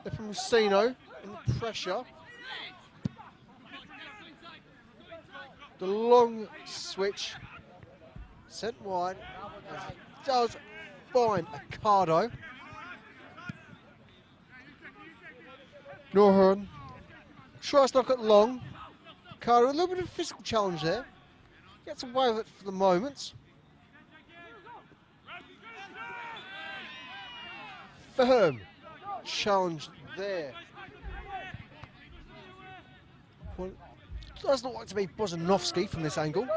They're from Racino in the pressure. The long switch sent wide, as it does find Accardo. Norhorn tries to knock it long. Accardo, a little bit of a physical challenge there. Gets away with it for the moment. Firm challenge there. Well, does look like to be Bozanovsky from this angle.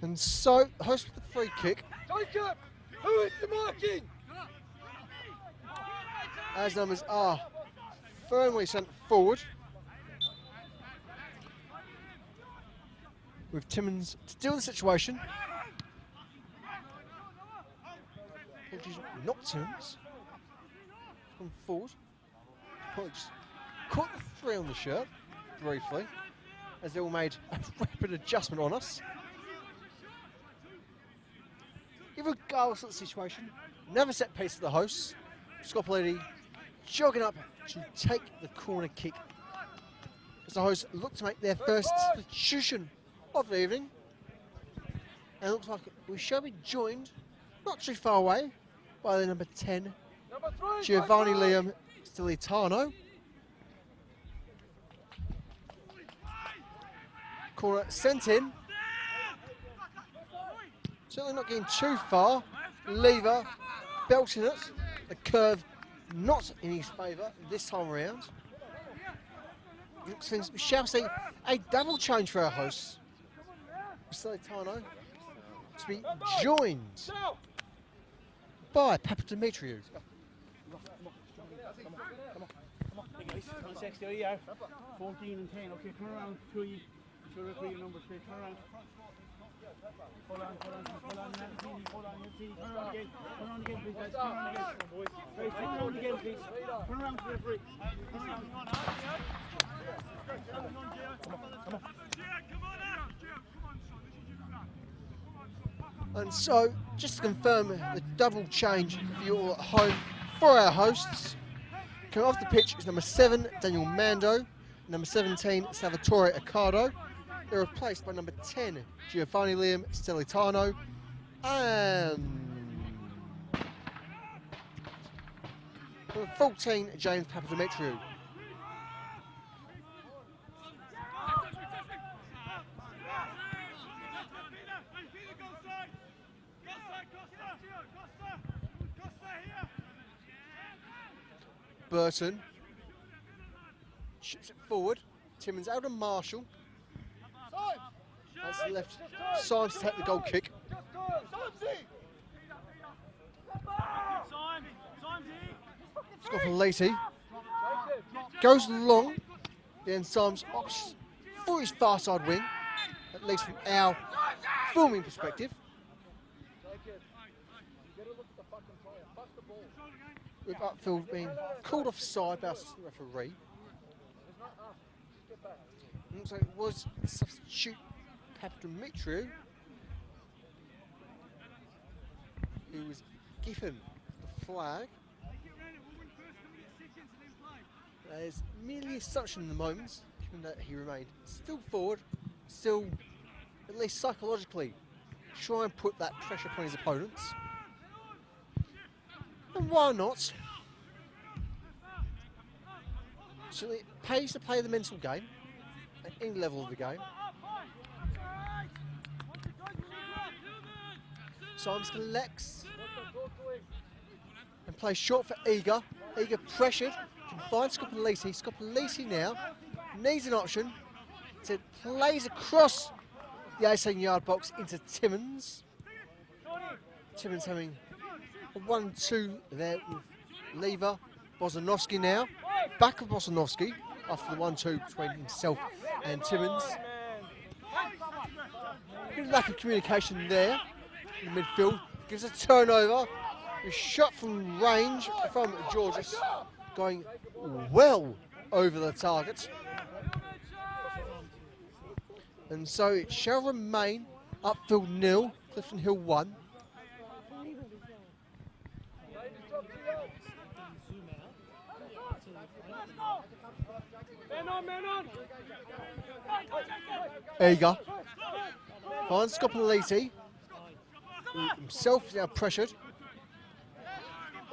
And so, host with the free kick. Who is the marking? As numbers are firmly sent forward. With Timmins to deal with the situation. Apologies, not Timmins. Come forward. Apologies. Caught the three on the shirt, briefly, as they all made a rapid adjustment on us. Regardless of the situation, another set piece of the hosts. Scopolese jogging up to take the corner kick as the hosts look to make their first substitution of the evening. And it looks like we shall be joined, not too far away, by the number 10, Giovanni Liam Stilitano. Corner sent in. Certainly not getting too far. Lever belting it. The curve not in his favour this time around. Looks things we shall see a double change for our hosts. Stilitano to be joined by Papadimitriou. On 60 here. 14 and 10. Okay, turn around. 3. Show the referee your numbers. Turn around. Hold on. Turn around again, please, guys. Turn around again. Guys, turn around again, please. Turn around to the referee. Turn around. And so, just to confirm the double change for you all at home for our hosts. Coming off the pitch is number 7, Daniel Mando, number 17, Salvatore Accardo. They're replaced by number 10, Giovanni Liam Stilitano, and number 14, James Papadimitriou. Burton ships it forward. Timmins out of Marshall. That's left Symes to take the goal kick. Scopolese goes long. Then Symes opts for his far side wing, at least from our filming perspective. With Upfield being called offside by our assistant referee. Looks like it was substitute Papadimitriou who was given the flag. There's merely a suction in the moment, given that he remained still forward, still, at least psychologically, try and put that pressure upon his opponents. And why not? So it pays to play the mental game at any level of the game. Symes collects and plays short for Eager. Eager pressured, can find Scopolese. Scopolese now needs an option. So it plays across the 18-yard box into Timmins. Timmins having a 1-2 there with Lever. Bozanovsky now. Back of Bozanovsky after the 1-2 between himself and Timmins. Bit of lack of communication there in the midfield. Gives a turnover. A shot from range from Georges, going well over the target. And so it shall remain Upfield 0, Clifton Hill 1. Eager finds Scoppoliti, who himself is now pressured.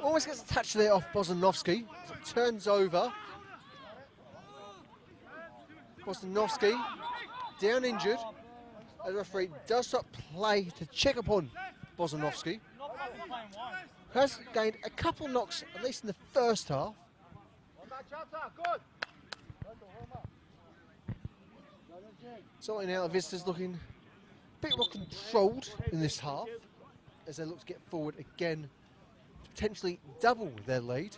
Almost gets a touch there off Bozanovsky. As it turns over. Bozanovsky down injured. The referee does not play to check upon Bozanovsky. Has gained a couple knocks, at least in the first half. Certainly now the visitors looking a bit more controlled in this half as they look to get forward again, to potentially double their lead.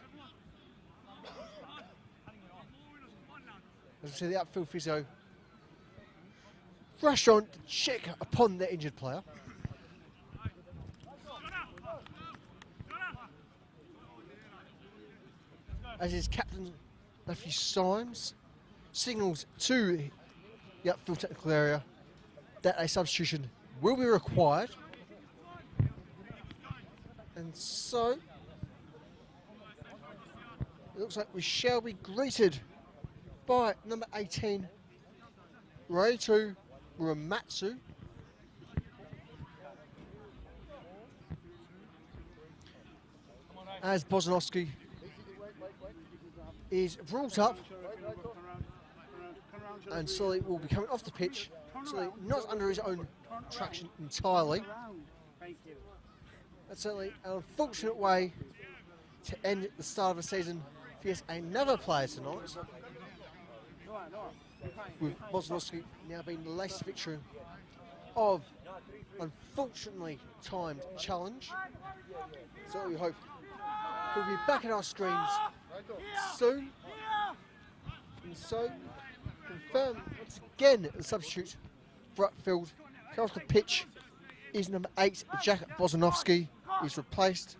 As we see the outfield physio rush on to check upon their injured player. As his captain Matthew Symes signals to the upfield technical area that a substitution will be required. And so it looks like we shall be greeted by number 18, Reitu Muramatsu. As Bozanovsky is brought up and slowly will be coming off the pitch, so not under his own traction entirely. That's certainly an unfortunate way to end the start of the season for yet another player tonight, with Bozanovsky now being the latest victory of unfortunately timed challenge. So we hope we'll be back at our screens soon. And so confirm once again the substitute for Upfield. Off the pitch is number 8, Jack Bozanovsky, who's replaced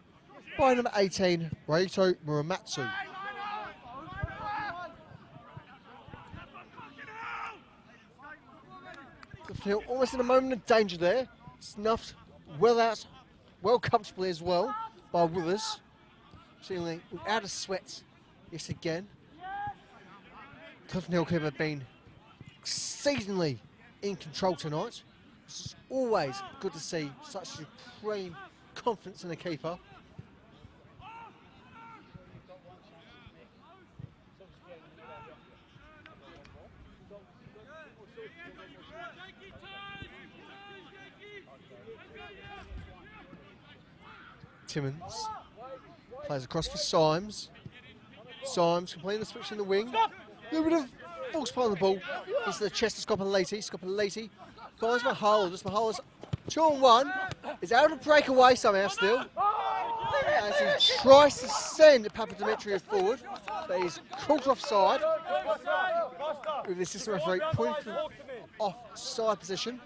by number 18, Reitu Muramatsu. Clifton almost in a moment of danger there, snuffed well out, well comfortably as well by Withers, seemingly without a sweat yet again. Clifton Hill keeper have been exceedingly in control tonight. It's always good to see such supreme confidence in a keeper. Timmins plays across for Symes. Symes completing the switch in the wing. A little bit of force play on the ball into the chest of Scoppoliti. Scoppoliti finds Mahala. Just Mahala's 2-on-1. Is able to break away somehow still. As he tries to send Papadimitriou forward, but he's caught offside with the assistant referee pointing to offside position.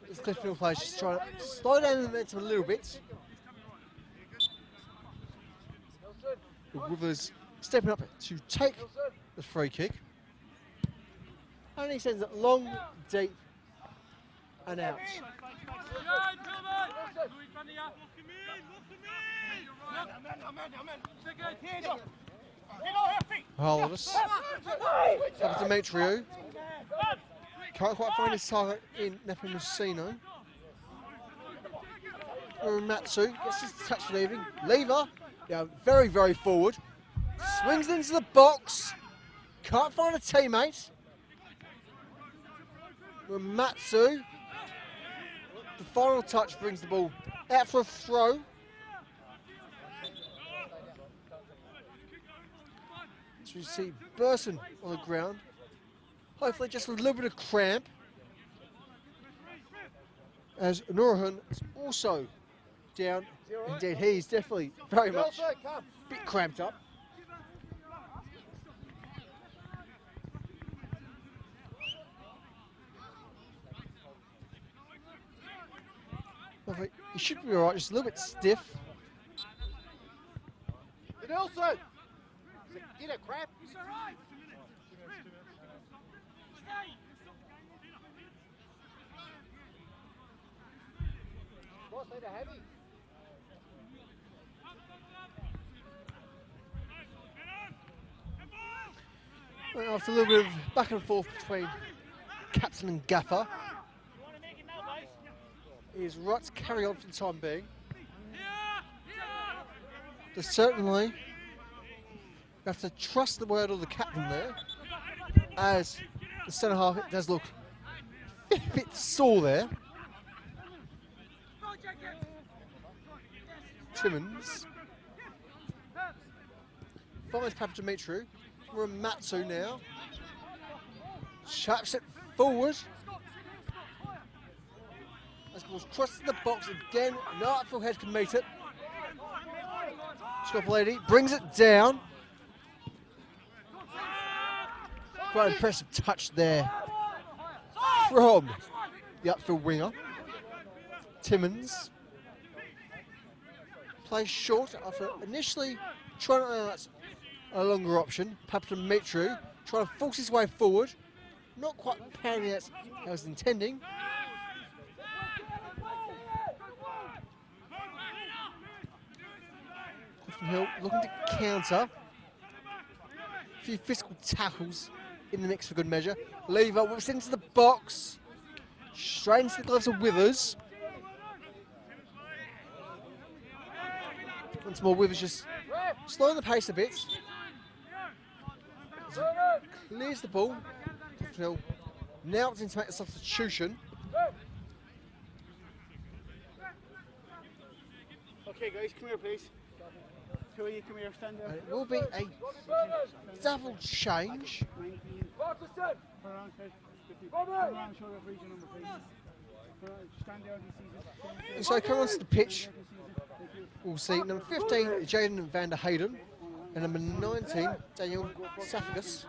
This Clifton Hill player just trying to slow down the momentum a little bit. The Withers stepping up to take the free kick. And he sends it long, deep, and out. Hollis. Papadimitriou. Can't quite find his target in Nepomuceno. Matsu gets his touch leaving. Lever, yeah, very, very forward. Swings into the box. Can't find a teammate. Matsu. The final touch brings the ball out for a throw. So we see Burson on the ground. Hopefully just a little bit of cramp. As Norahan is also down. Indeed, he's definitely very much a bit cramped up. He should be alright, just a little bit stiff. Nelson! Get a crap. Boss, they're heavy. Well, after a little bit of back and forth between captain and gaffer, he is right to carry on for the time being. But certainly, you have to trust the word of the captain there, as the centre half it does look a bit sore there. Timmins finds Papademetriou. We're on Matsu now. Chaps it forward. As ball's crossing the box again. No Upfield head can meet it. Scopolati brings it down. Quite impressive touch there from the Upfield winger. Timmins plays short after initially trying to earn a longer option. Papademetriou trying to force his way forward. Not quite panning as I was intending. Clifton Hill looking to counter. A few physical tackles in the mix for good measure. Lever whips into the box. Straight into the gloves of Withers. Once more, Withers just slowing the pace a bit. Clears the ball. Clifton Hill now opting to make the substitution. Okay, guys, come here, please. Two of you, come here, stand there. And it will be a double change. 19. Turn around, turn around, show referee your number, please. Stand there, this And so come onto the pitch. We'll see number 15, Jaden van der Hayden, and number 19, Daniel Safagas,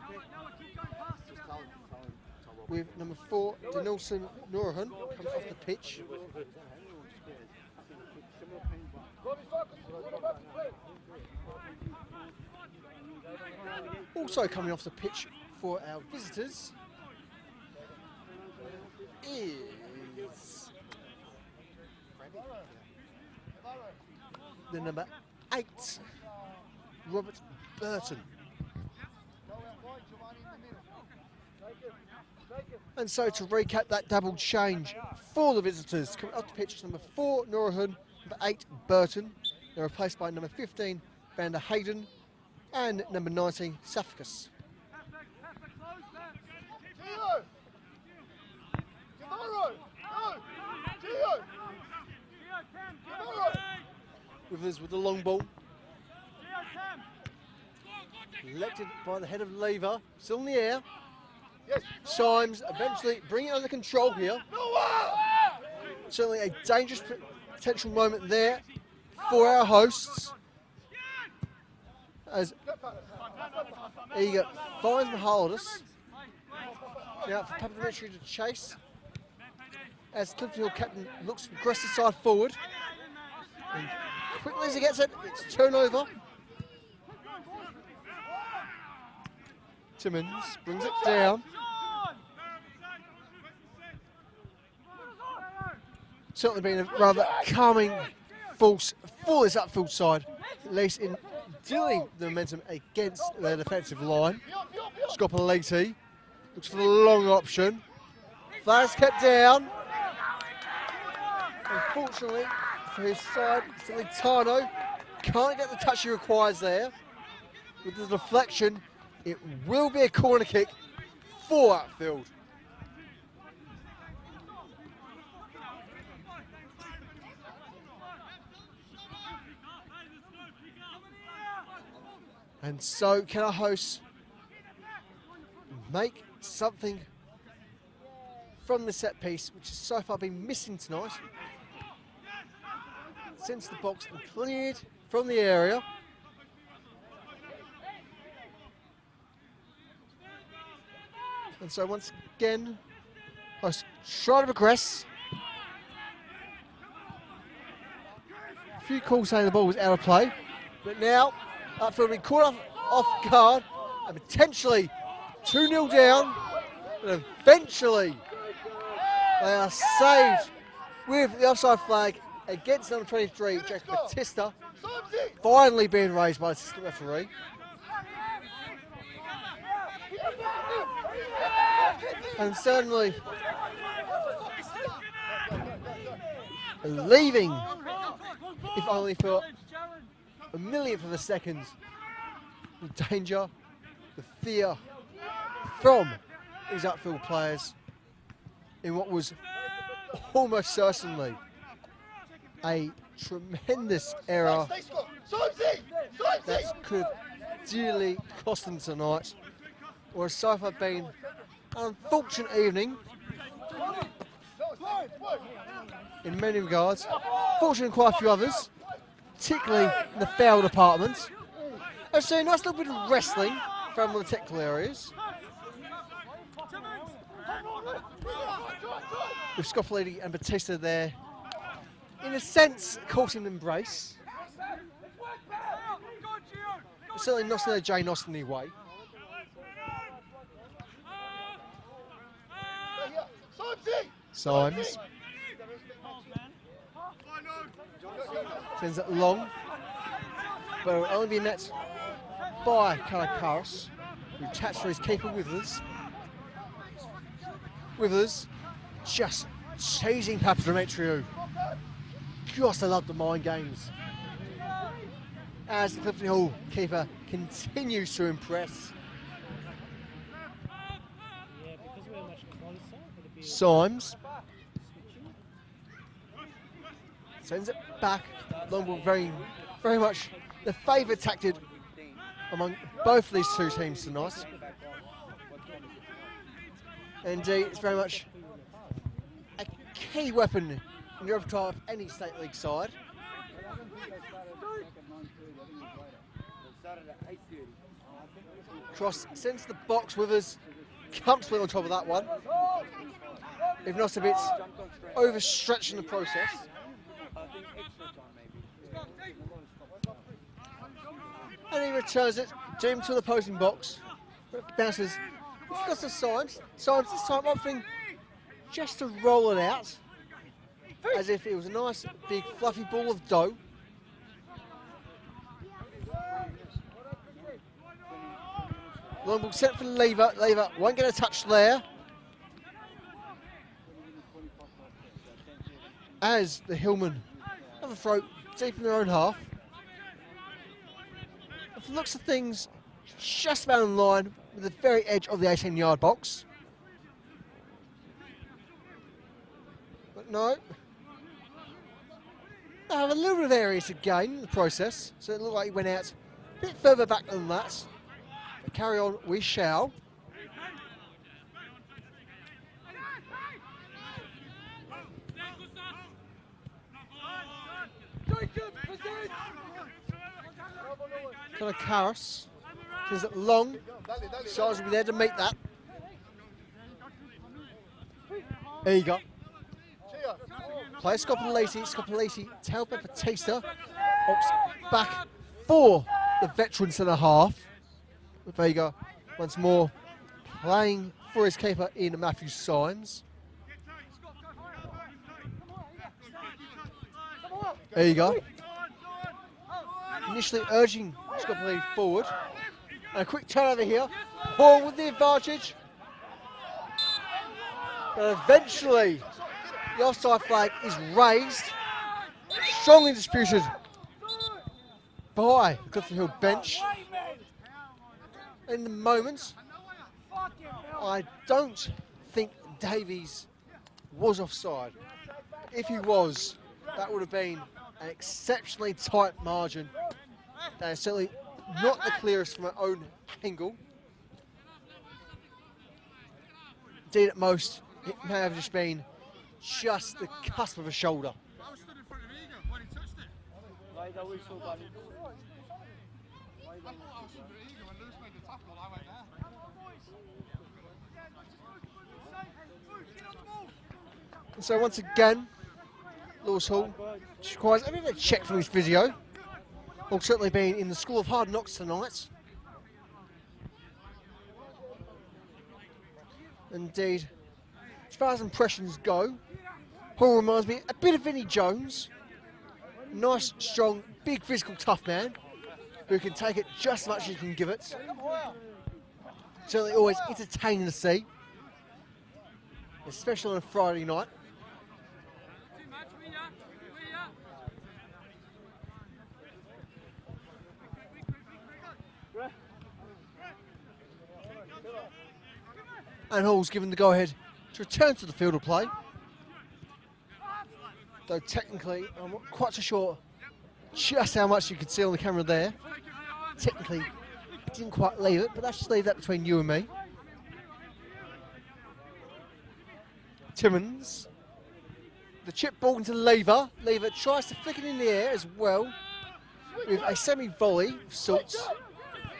with number 4, Denilson Norahan, comes off the pitch. Also coming off the pitch for our visitors is the number 8, Robert Burton. And so to recap that double change for the visitors, coming off the pitch is number 4, Norahan, number 8, Burton. They're replaced by number 15, van der Hayden, and number 19, Safagas. Withers with the long ball. Elected by the head of Lever, still in the air. Symes eventually bring it under control here. Certainly a dangerous potential moment there for our hosts. As Eager finds Mahaldus. Now for Papademetriou to chase. As Clifton Hill captain looks to aggressive side forward. And quickly as he gets it, it's turnover. Timmins brings it down. Certainly been a rather calming force for this Upfield side, at least in dealing the momentum against their defensive line. Scopolati looks for the long option. Flag's kept down. Unfortunately for his side, Tano can't get the touch he requires there. With the deflection, it will be a corner kick for Upfield. And so can our hosts make something from the set piece, which has so far been missing tonight. Since the box and cleared from the area. And so once again, Host try to progress. A few calls saying the ball was out of play, but now Upfield being caught off guard and potentially 2-0 down, and eventually they are saved with the offside flag against number 23, Jack Batista, finally being raised by the assistant referee. And certainly leaving, if only for a millionth of a second, the danger, the fear from these Upfield players in what was almost certainly a tremendous error that could dearly cost them tonight, or has so far been an unfortunate evening in many regards. Fortunately, quite a few others, particularly in the foul department. I've seen a nice little bit of wrestling from the technical areas, with Scopolidi and Batista there, in a sense, caught in embrace. Certainly not in a Jane Austen way. Symes sends it long, but it will only be met by Kalakaris, who taps for his keeper Withers. Withers just chasing past Demetriou. Gosh, I love the mind games. As the Clifton Hill keeper continues to impress. Symes sends it back. Long ball, very much the favoured tactic among both of these two teams tonight. Indeed, it's very much a key weapon in the repertoire of any state league side. Cross sends the box. Withers comfortably on top of that one, if not a bit overstretched in the process. And he returns it, Jim to the opposing box. Bounces, got to Symes. Symes this time opting just to roll it out, as if it was a nice big fluffy ball of dough. Long ball set for Lever. Lever won't get a touch there, as the Hillmen have a throw deep in their own half. If it looks of things, just about in line with the very edge of the 18-yard box. But no, they have a little bit of area to gain in the process, so it looked like he went out a bit further back than that. But carry on, we shall. Kalakaris is it long. Symes will be there to meet that. Eager. Play Scopoliti. Scopoliti, tail by Batista. Opts back for the veteran centre half. Vega once more playing for his keeper in Matthew Symes. Eager. Initially urging Scopoliti forward. And a quick turnover here. Hall with the advantage. But eventually, the offside flag is raised. Strongly disputed by the Clifton Hill bench. In the moment, I don't think Davies was offside. If he was, that would have been an exceptionally tight margin. That is certainly not the clearest from our own angle. Indeed, at most, it may have just been just the cusp of a shoulder. I was stood in front of Eager when he touched it. Why the whistle, buddy? I thought I was stood at Eager when Lewis made the tackle. I went there. And so once again, Lewis Hall requires a bit of a check from his physio. Will certainly been in the School of Hard Knocks tonight. Indeed, as far as impressions go, Hall reminds me a bit of Vinnie Jones. Nice, strong, big, physical, tough man who can take it just as much as he can give it. Certainly always entertaining to see, especially on a Friday night. And Hall's given the go-ahead to return to the field of play. Though technically, I'm not quite so sure just how much you could see on the camera there. Technically, didn't quite leave it, but let's just leave that between you and me. Timmins. The chip ball into Lever. Lever tries to flick it in the air as well with a semi-volley of sorts.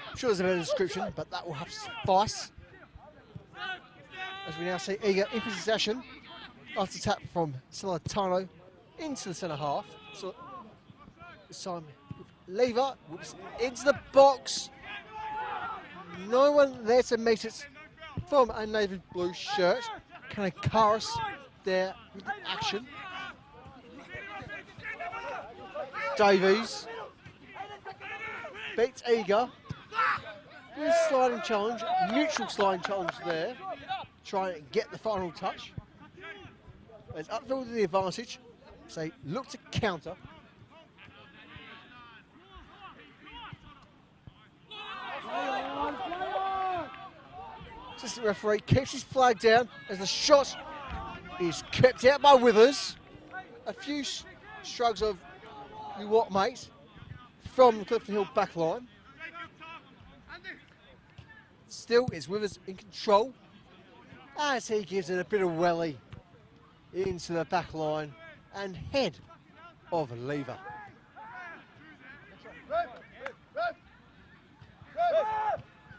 I'm sure there's a better description, but that will have to suffice. As we now see Eager in possession after tap from Celentano into the centre half. So this time Lever whoops into the box. No one there to meet it from a navy blue shirt. Kind of Karas there with the action. Davies beats Eager. Good sliding challenge, neutral sliding challenge there. Trying to get the final touch. As Upfield with the advantage. So look to counter. Assistant referee keeps his flag down as the shot is kept out by Withers. A few shrugs of you what, mate, from the Clifton Hill back line. Still, it's Withers in control as he gives it a bit of welly into the back line and head of Lever.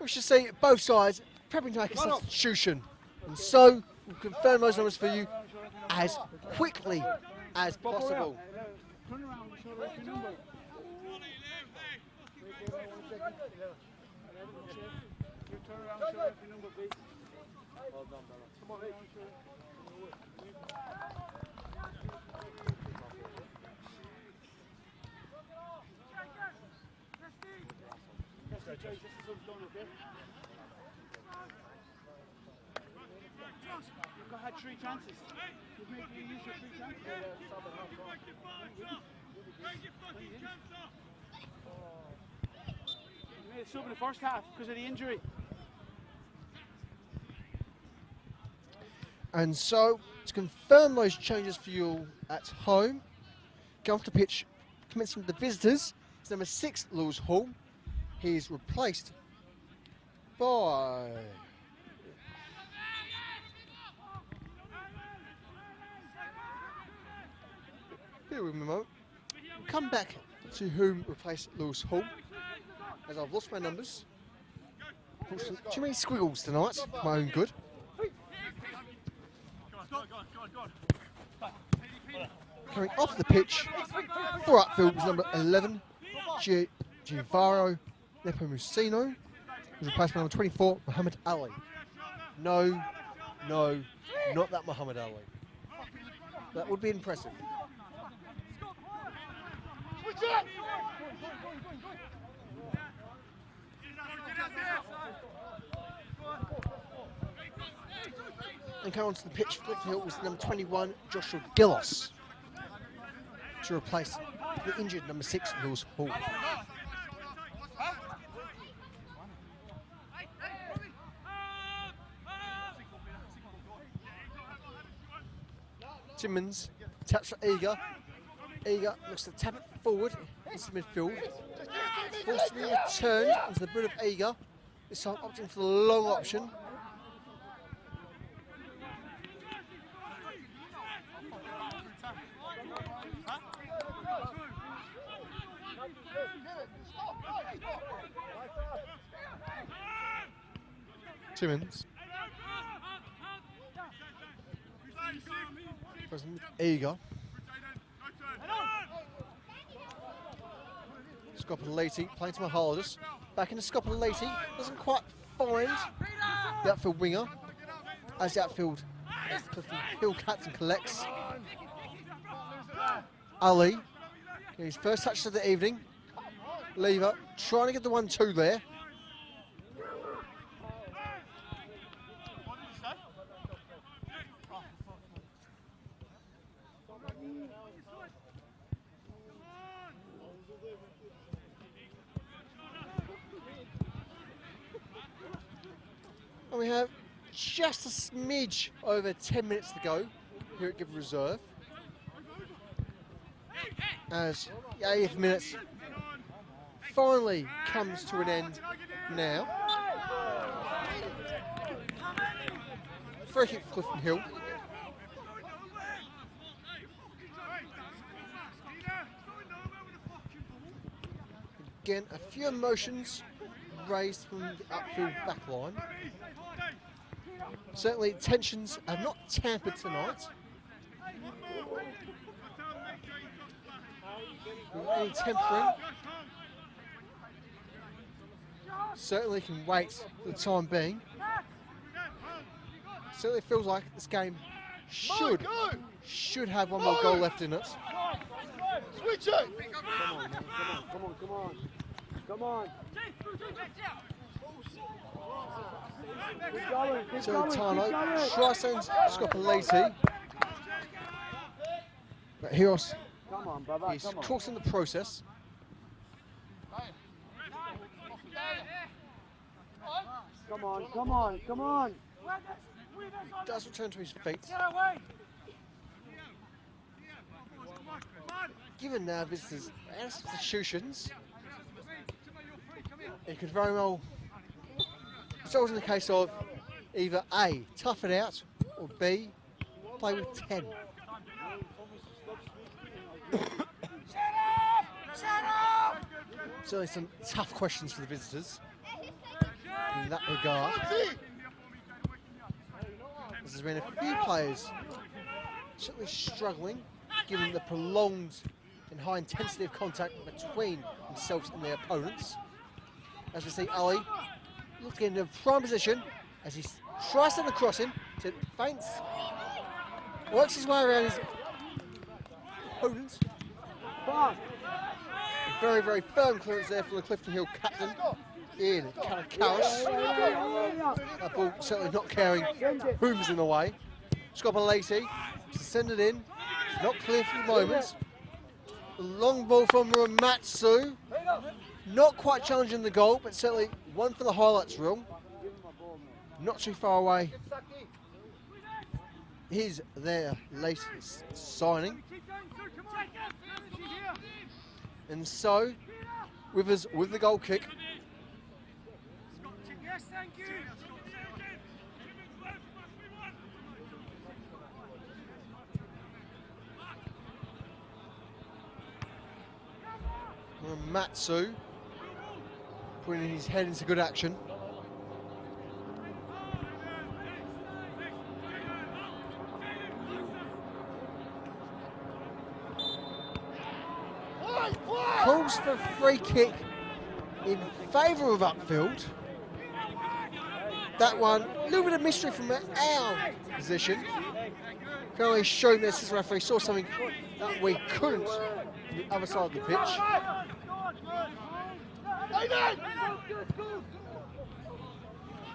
We should see both sides prepping to make a substitution, and so we'll confirm those numbers for you as quickly as possible. Turn around, show the referee number. You turn around, show the referee number, please. Well done, Bella. Come on, mate. This is all done, okay? You've had 3 chances. You've made you use your 3 chances. You made a sub in the first half because of the injury. And so, to confirm those changes for you at home, go off the pitch, commencing with the visitors, it's number 6, Lewis Hall. He's replaced by here we go. Come back to whom replaced Lewis Hall, as I've lost my numbers. Too many squiggles tonight, my own good. Coming off the pitch for Upfield is number 11, Givaro Nepomuceno, who's replaced by number 24, Muhammad Ali. No, not that Muhammad Ali. That would be impressive. And coming onto the pitch for Clifton Hill was number 21, Joshua Gillis, to replace the injured number 6, Lewis Hall. Timmins taps for Eager. Eager looks to tap it forward into midfield. Forced to be returned into the boot of Eager. This time opting for the long option. Timmins. Eager. Scopoleti playing to Mahardis. Back into Scopoleti. Doesn't quite find the outfield winger. As the outfield, as Clifton Hill captain collects. Ali, his first touch of the evening. Lever trying to get the 1-2 there. And we have just a smidge over 10 minutes to go here at Give Reserve. As the 80th minute finally comes to an end now. Free kick for Clifton Hill. Again, a few emotions raised from the upfield back line. Certainly tensions have not tampered tonight. Any tempering certainly can wait for the time being. Certainly feels like this game should have one more goal left in it. Switch it! Come on. So Tano tries to Scopoleti. But Hiros is caught in the process. Come on. Does return to his feet. Given now visitors and substitutions, it could very well result in the case of either A, tough it out, or B, play with 10. Certainly some tough questions for the visitors in that regard. There's been a few players certainly struggling given the prolonged and high intensity of contact between themselves and their opponents. As we see Ali looking into prime position as he tries to cross him, so feints, works his way around his opponent. Very, very firm clearance there from the Clifton Hill captain in Karakaris. That ball certainly not caring whom's in the way. Scopoleti to send it in. It's not clear for the moment. The long ball from Ramatsu. Not quite challenging the goal, but certainly one for the highlights reel. Not too far away. Here's their latest signing. And so, with us with the goal kick. Matsu putting his head into good action. Calls for a free kick in favour of Upfield. That one, a little bit of mystery from our position. Can only show me this referee saw something that we couldn't on the other side of the pitch.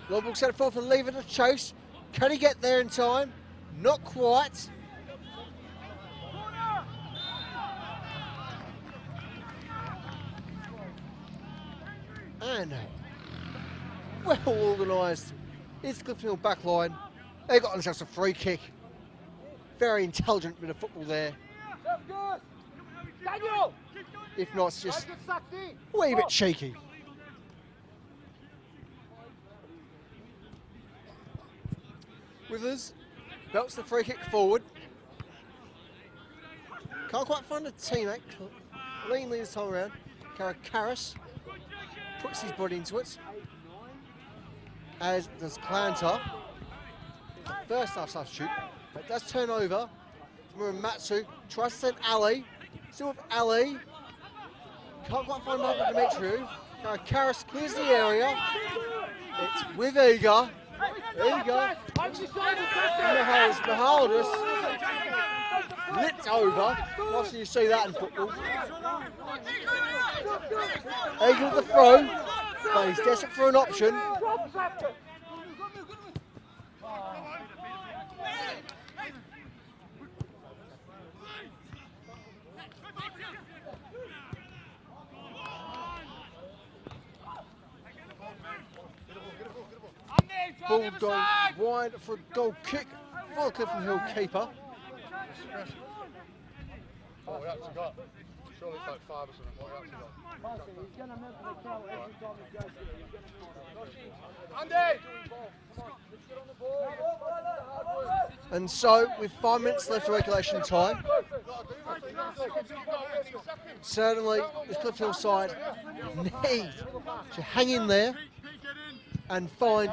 Long ball set forth and leave it to chase. Can he get there in time? Not quite. And well organised is Clifton Hill back line. They got themselves a free kick. Very intelligent bit of football there. If not, it's just a wee bit cheeky. Withers belts the free kick forward. Can't quite find a teammate cleanly this time around. Karakaris puts his body into it, as does Clanter. First half substitute, but does turn over. Muramatsu tries to send Ali, still with Ali. Can't quite find Michael Demetriou. Karas clears the area. It's with Eager. Mahaldus lipped over. Obviously you see that in football. Eager with the throw, but he's desperate for an option. Ball going wide for a goal kick for the Clifton Hill keeper. What we actually got? Surely it's like 5 or something. What we actually got? And so, with 5 minutes left of regulation time, certainly the Clifton Hill side need to hang in there and find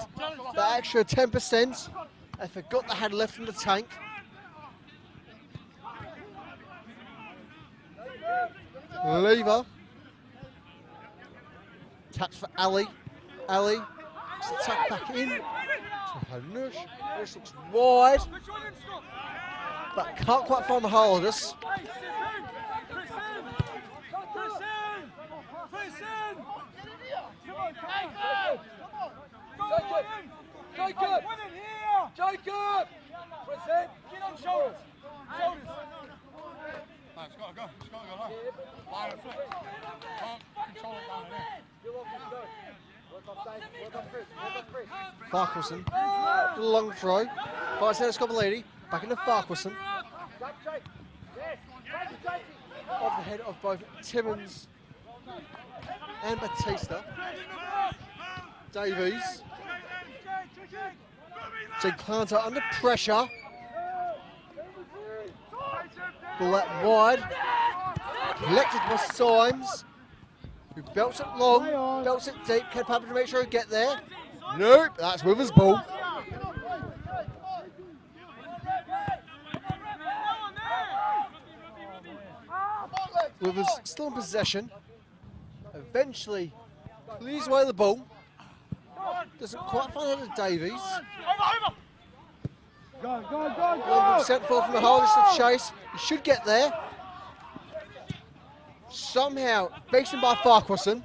that extra 10% they forgot they had left in the tank. Lever taps for Ali. Ali tap back in to Hanush. This looks wide, but can't quite find the Mahaldus. Jacob! Present! Get on shoulders! No, it's got to go. It's got to go now. Line and flick. Can't control it down there. Farquharson, long throw. Finds Dennis Lady, back into Farquharson. Off the head of both Timmins and Batista. Davies. So Clanter under pressure. Ball that wide. Collected by Symes, who belts it long, belts it deep. Can Papa make sure he get there? Nope, that's Withers' ball. Withers still in possession. Eventually clears away the ball. Doesn't quite find it to Davies. Go! Sent forward from the hole, just to chase. He should get there. Somehow beaten by Farquharson.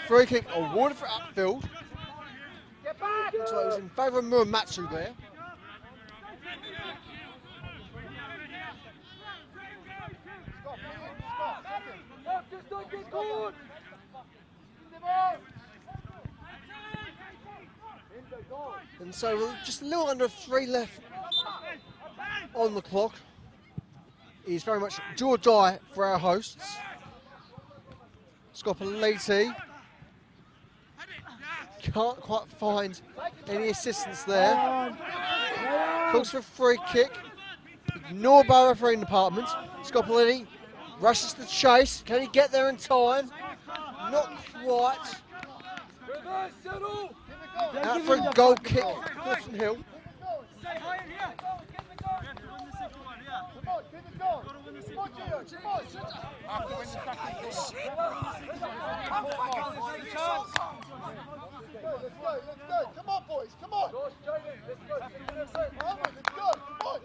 Free kick awarded for Upfield. So it was in favour of Muramatsu there. And so we're just a little under 3 left on the clock. It's very much do or die for our hosts. Scopoliti can't quite find any assistance there. Calls for a free kick. Ignored by the refereeing department. Scopoliti rushes the chase. Can he get there in time? Not quite. Out for a goal kick, Clifton Hill. Let's go. Come on, boys. Come on.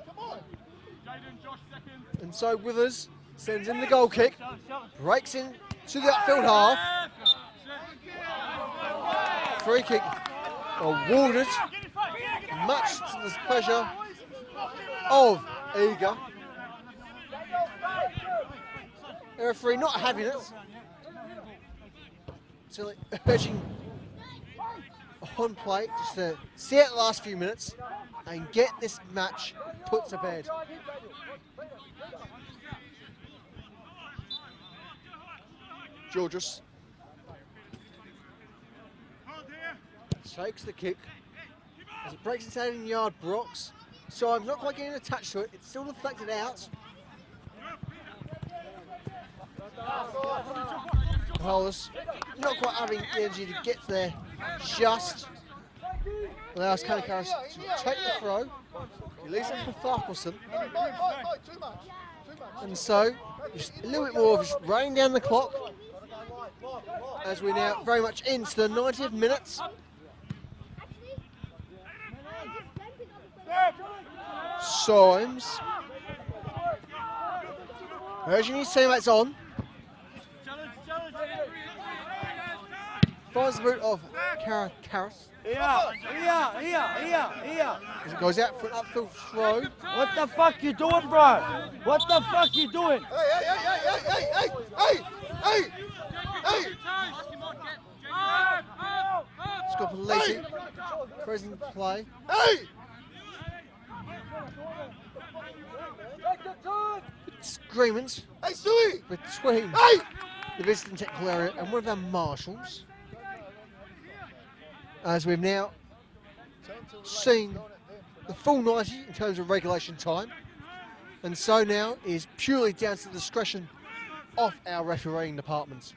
Come on. And so Withers sends in the goal kick, breaks in to the Upfield half. Free kick awarded, much to the pleasure of Eager. The referee not having it. So urging on play just to see it the last few minutes and get this match put to bed. Georgios takes the kick as it breaks its 18-yard box. So I'm not quite getting attached to it. It's still deflected out. Hollis not quite having the energy to get there just. Allows Kanakaris to take the throw. He leaves it for Farquharson. And so, just a little bit more of just running down the clock as we're now very much into the 90th minutes. Symes. Urging his teammates on. Finds the boot of Karras. Here. As it goes out for an upfield throw. What the fuck you doing, bro? What the fuck you doing? Hey! Scopelliti. Present play. Hey! Disagreements Hey, Suey! between Hey! the visiting technical area and one of their marshals. As we've now seen the full 90 in terms of regulation time. And so now is purely down to the discretion of our refereeing departments.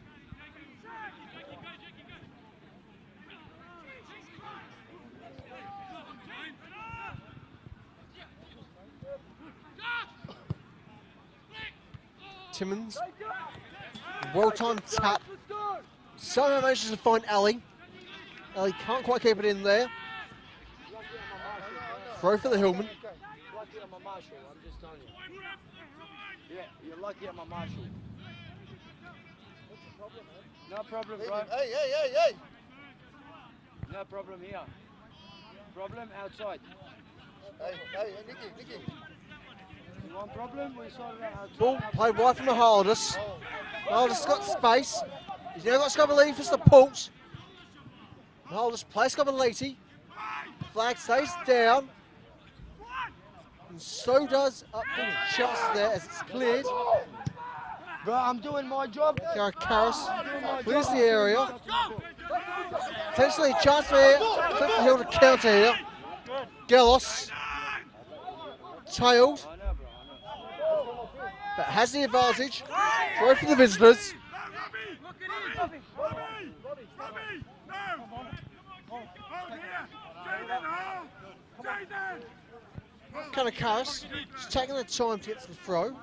Timmins, well-timed tap. Somehow manages to find Ali. Ali can't quite keep it in there. Throw for the Hillman. Lucky I'm a marshal, I'm just telling you. Yeah, you're lucky I'm a marshal. No problem, bro. Hey! No problem here. Problem outside. Hey, Nicky. You want problem? We sort it out outside. Ball played wide from the Hardus. Hardus got space. He's now got Scopelliti for supports. Hardus plays Scopelliti. Flag stays down. And so does Upfield. Chances there as it's cleared. Bro, I'm doing my job. Karras clears the area. Potentially a chance for Clifton Hill to counter here. Gallos tailed, but has the advantage. Throw for the visitors. Karras just taking the time to get to the throw.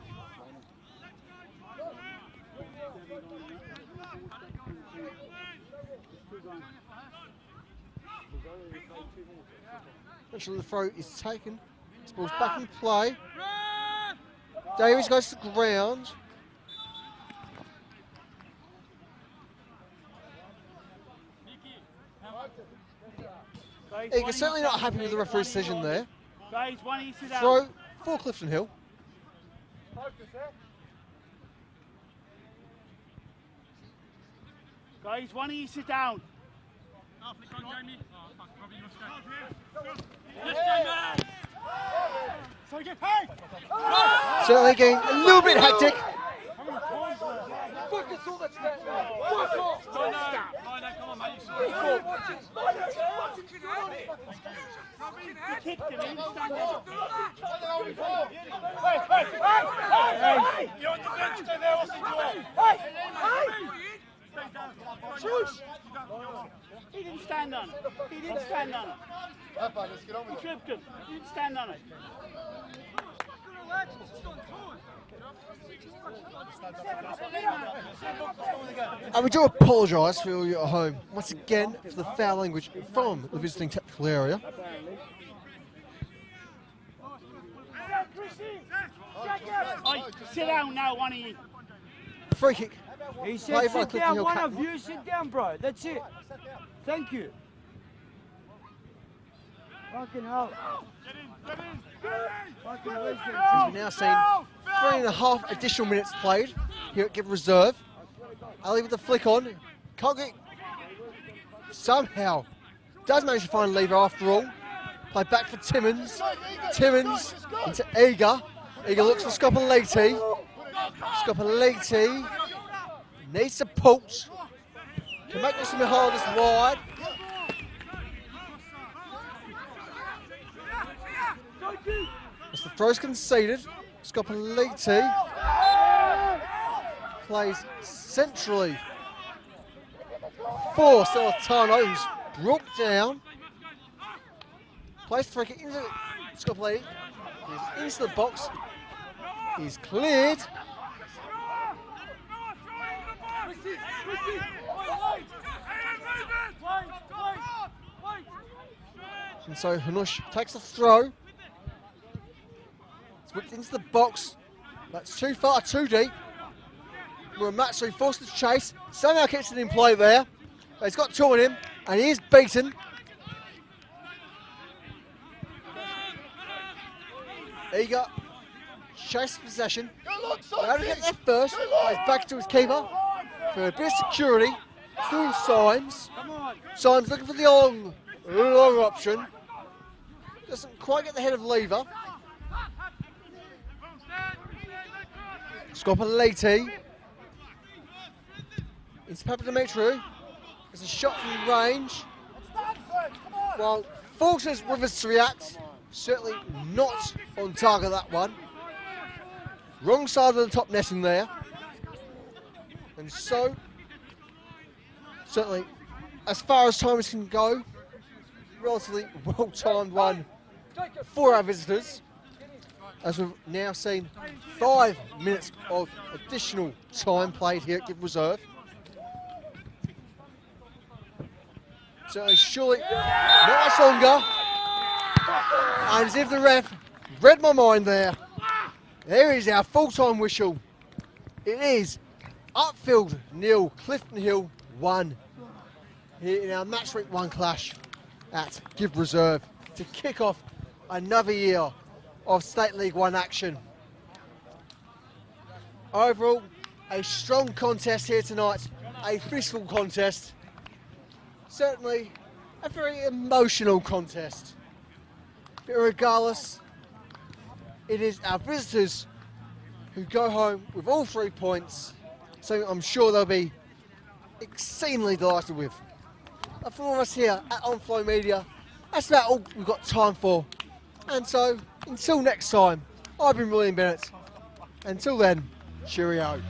Eventually the throw is taken. This ball's back in play. Davies goes to the ground. Eager certainly not happy with the referee's decision there. Guys, why don't you sit down? Throw for Clifton Hill. Guys, why don't you sit down? Certainly getting a little bit hectic. You kicked him, he didn't stand up. Hey! You're on the bench, stay there, what's he doing? He didn't stand on it. He didn't stand on it. Let's get on with He tripped him. He didn't stand on it. And we do apologise for all you at home once again for the foul language from the visiting technical area. Oi, sit down now, one of you. Free kick. He said Played by sit Clifton down, Hill one captain. of you sit down, bro. That's it. Thank you. Fucking hell. Fucking We've now seen 3.5 additional minutes played here at Give Reserve. Ali with the flick on. Can't get. Somehow does manage to find a lever after all. Play back for Timmins. Timmins into Eager. Eager looks for Scopelliti. Scopelliti needs support. Can make this the hardest wide. As the throw's conceded, Scopelliti plays centrally 4, Celentano's brought down. Plays the free kick into Scopoli. He's into the box. He's cleared. And so Hanush takes the throw. It's whipped into the box. That's too far, too deep. Muramatsu forced to chase. Somehow keeps it in play there. But he's got two on him, and he is beaten. Eager, chase possession. How to get there first. Plays back to his keeper for a bit of security. Through Symes. Symes looking for the long option. Doesn't quite get the head of Lever. Scopoli. It's Papadimitriou. It's a shot from range. Well, forces Rivers to react. Certainly not on target, that one. Wrong side of the top netting there. And so, certainly, as far as timers can go, relatively well-timed one for our visitors. As we've now seen 5 minutes of additional time played here at Give Reserve. So surely not much longer. And as if the ref read my mind there. There is our full-time whistle. It is Upfield 0, Clifton Hill 1. Here in our match week 1 clash at Give Reserve to kick off another year of State League 1 action. Overall, a strong contest here tonight, a physical contest. Certainly a very emotional contest. But regardless, it is our visitors who go home with all 3 points, so I'm sure they'll be exceedingly delighted with. And from all of us here at Onflow Media, that's about all we've got time for. And so, until next time, I've been William Bennett. Until then, cheerio.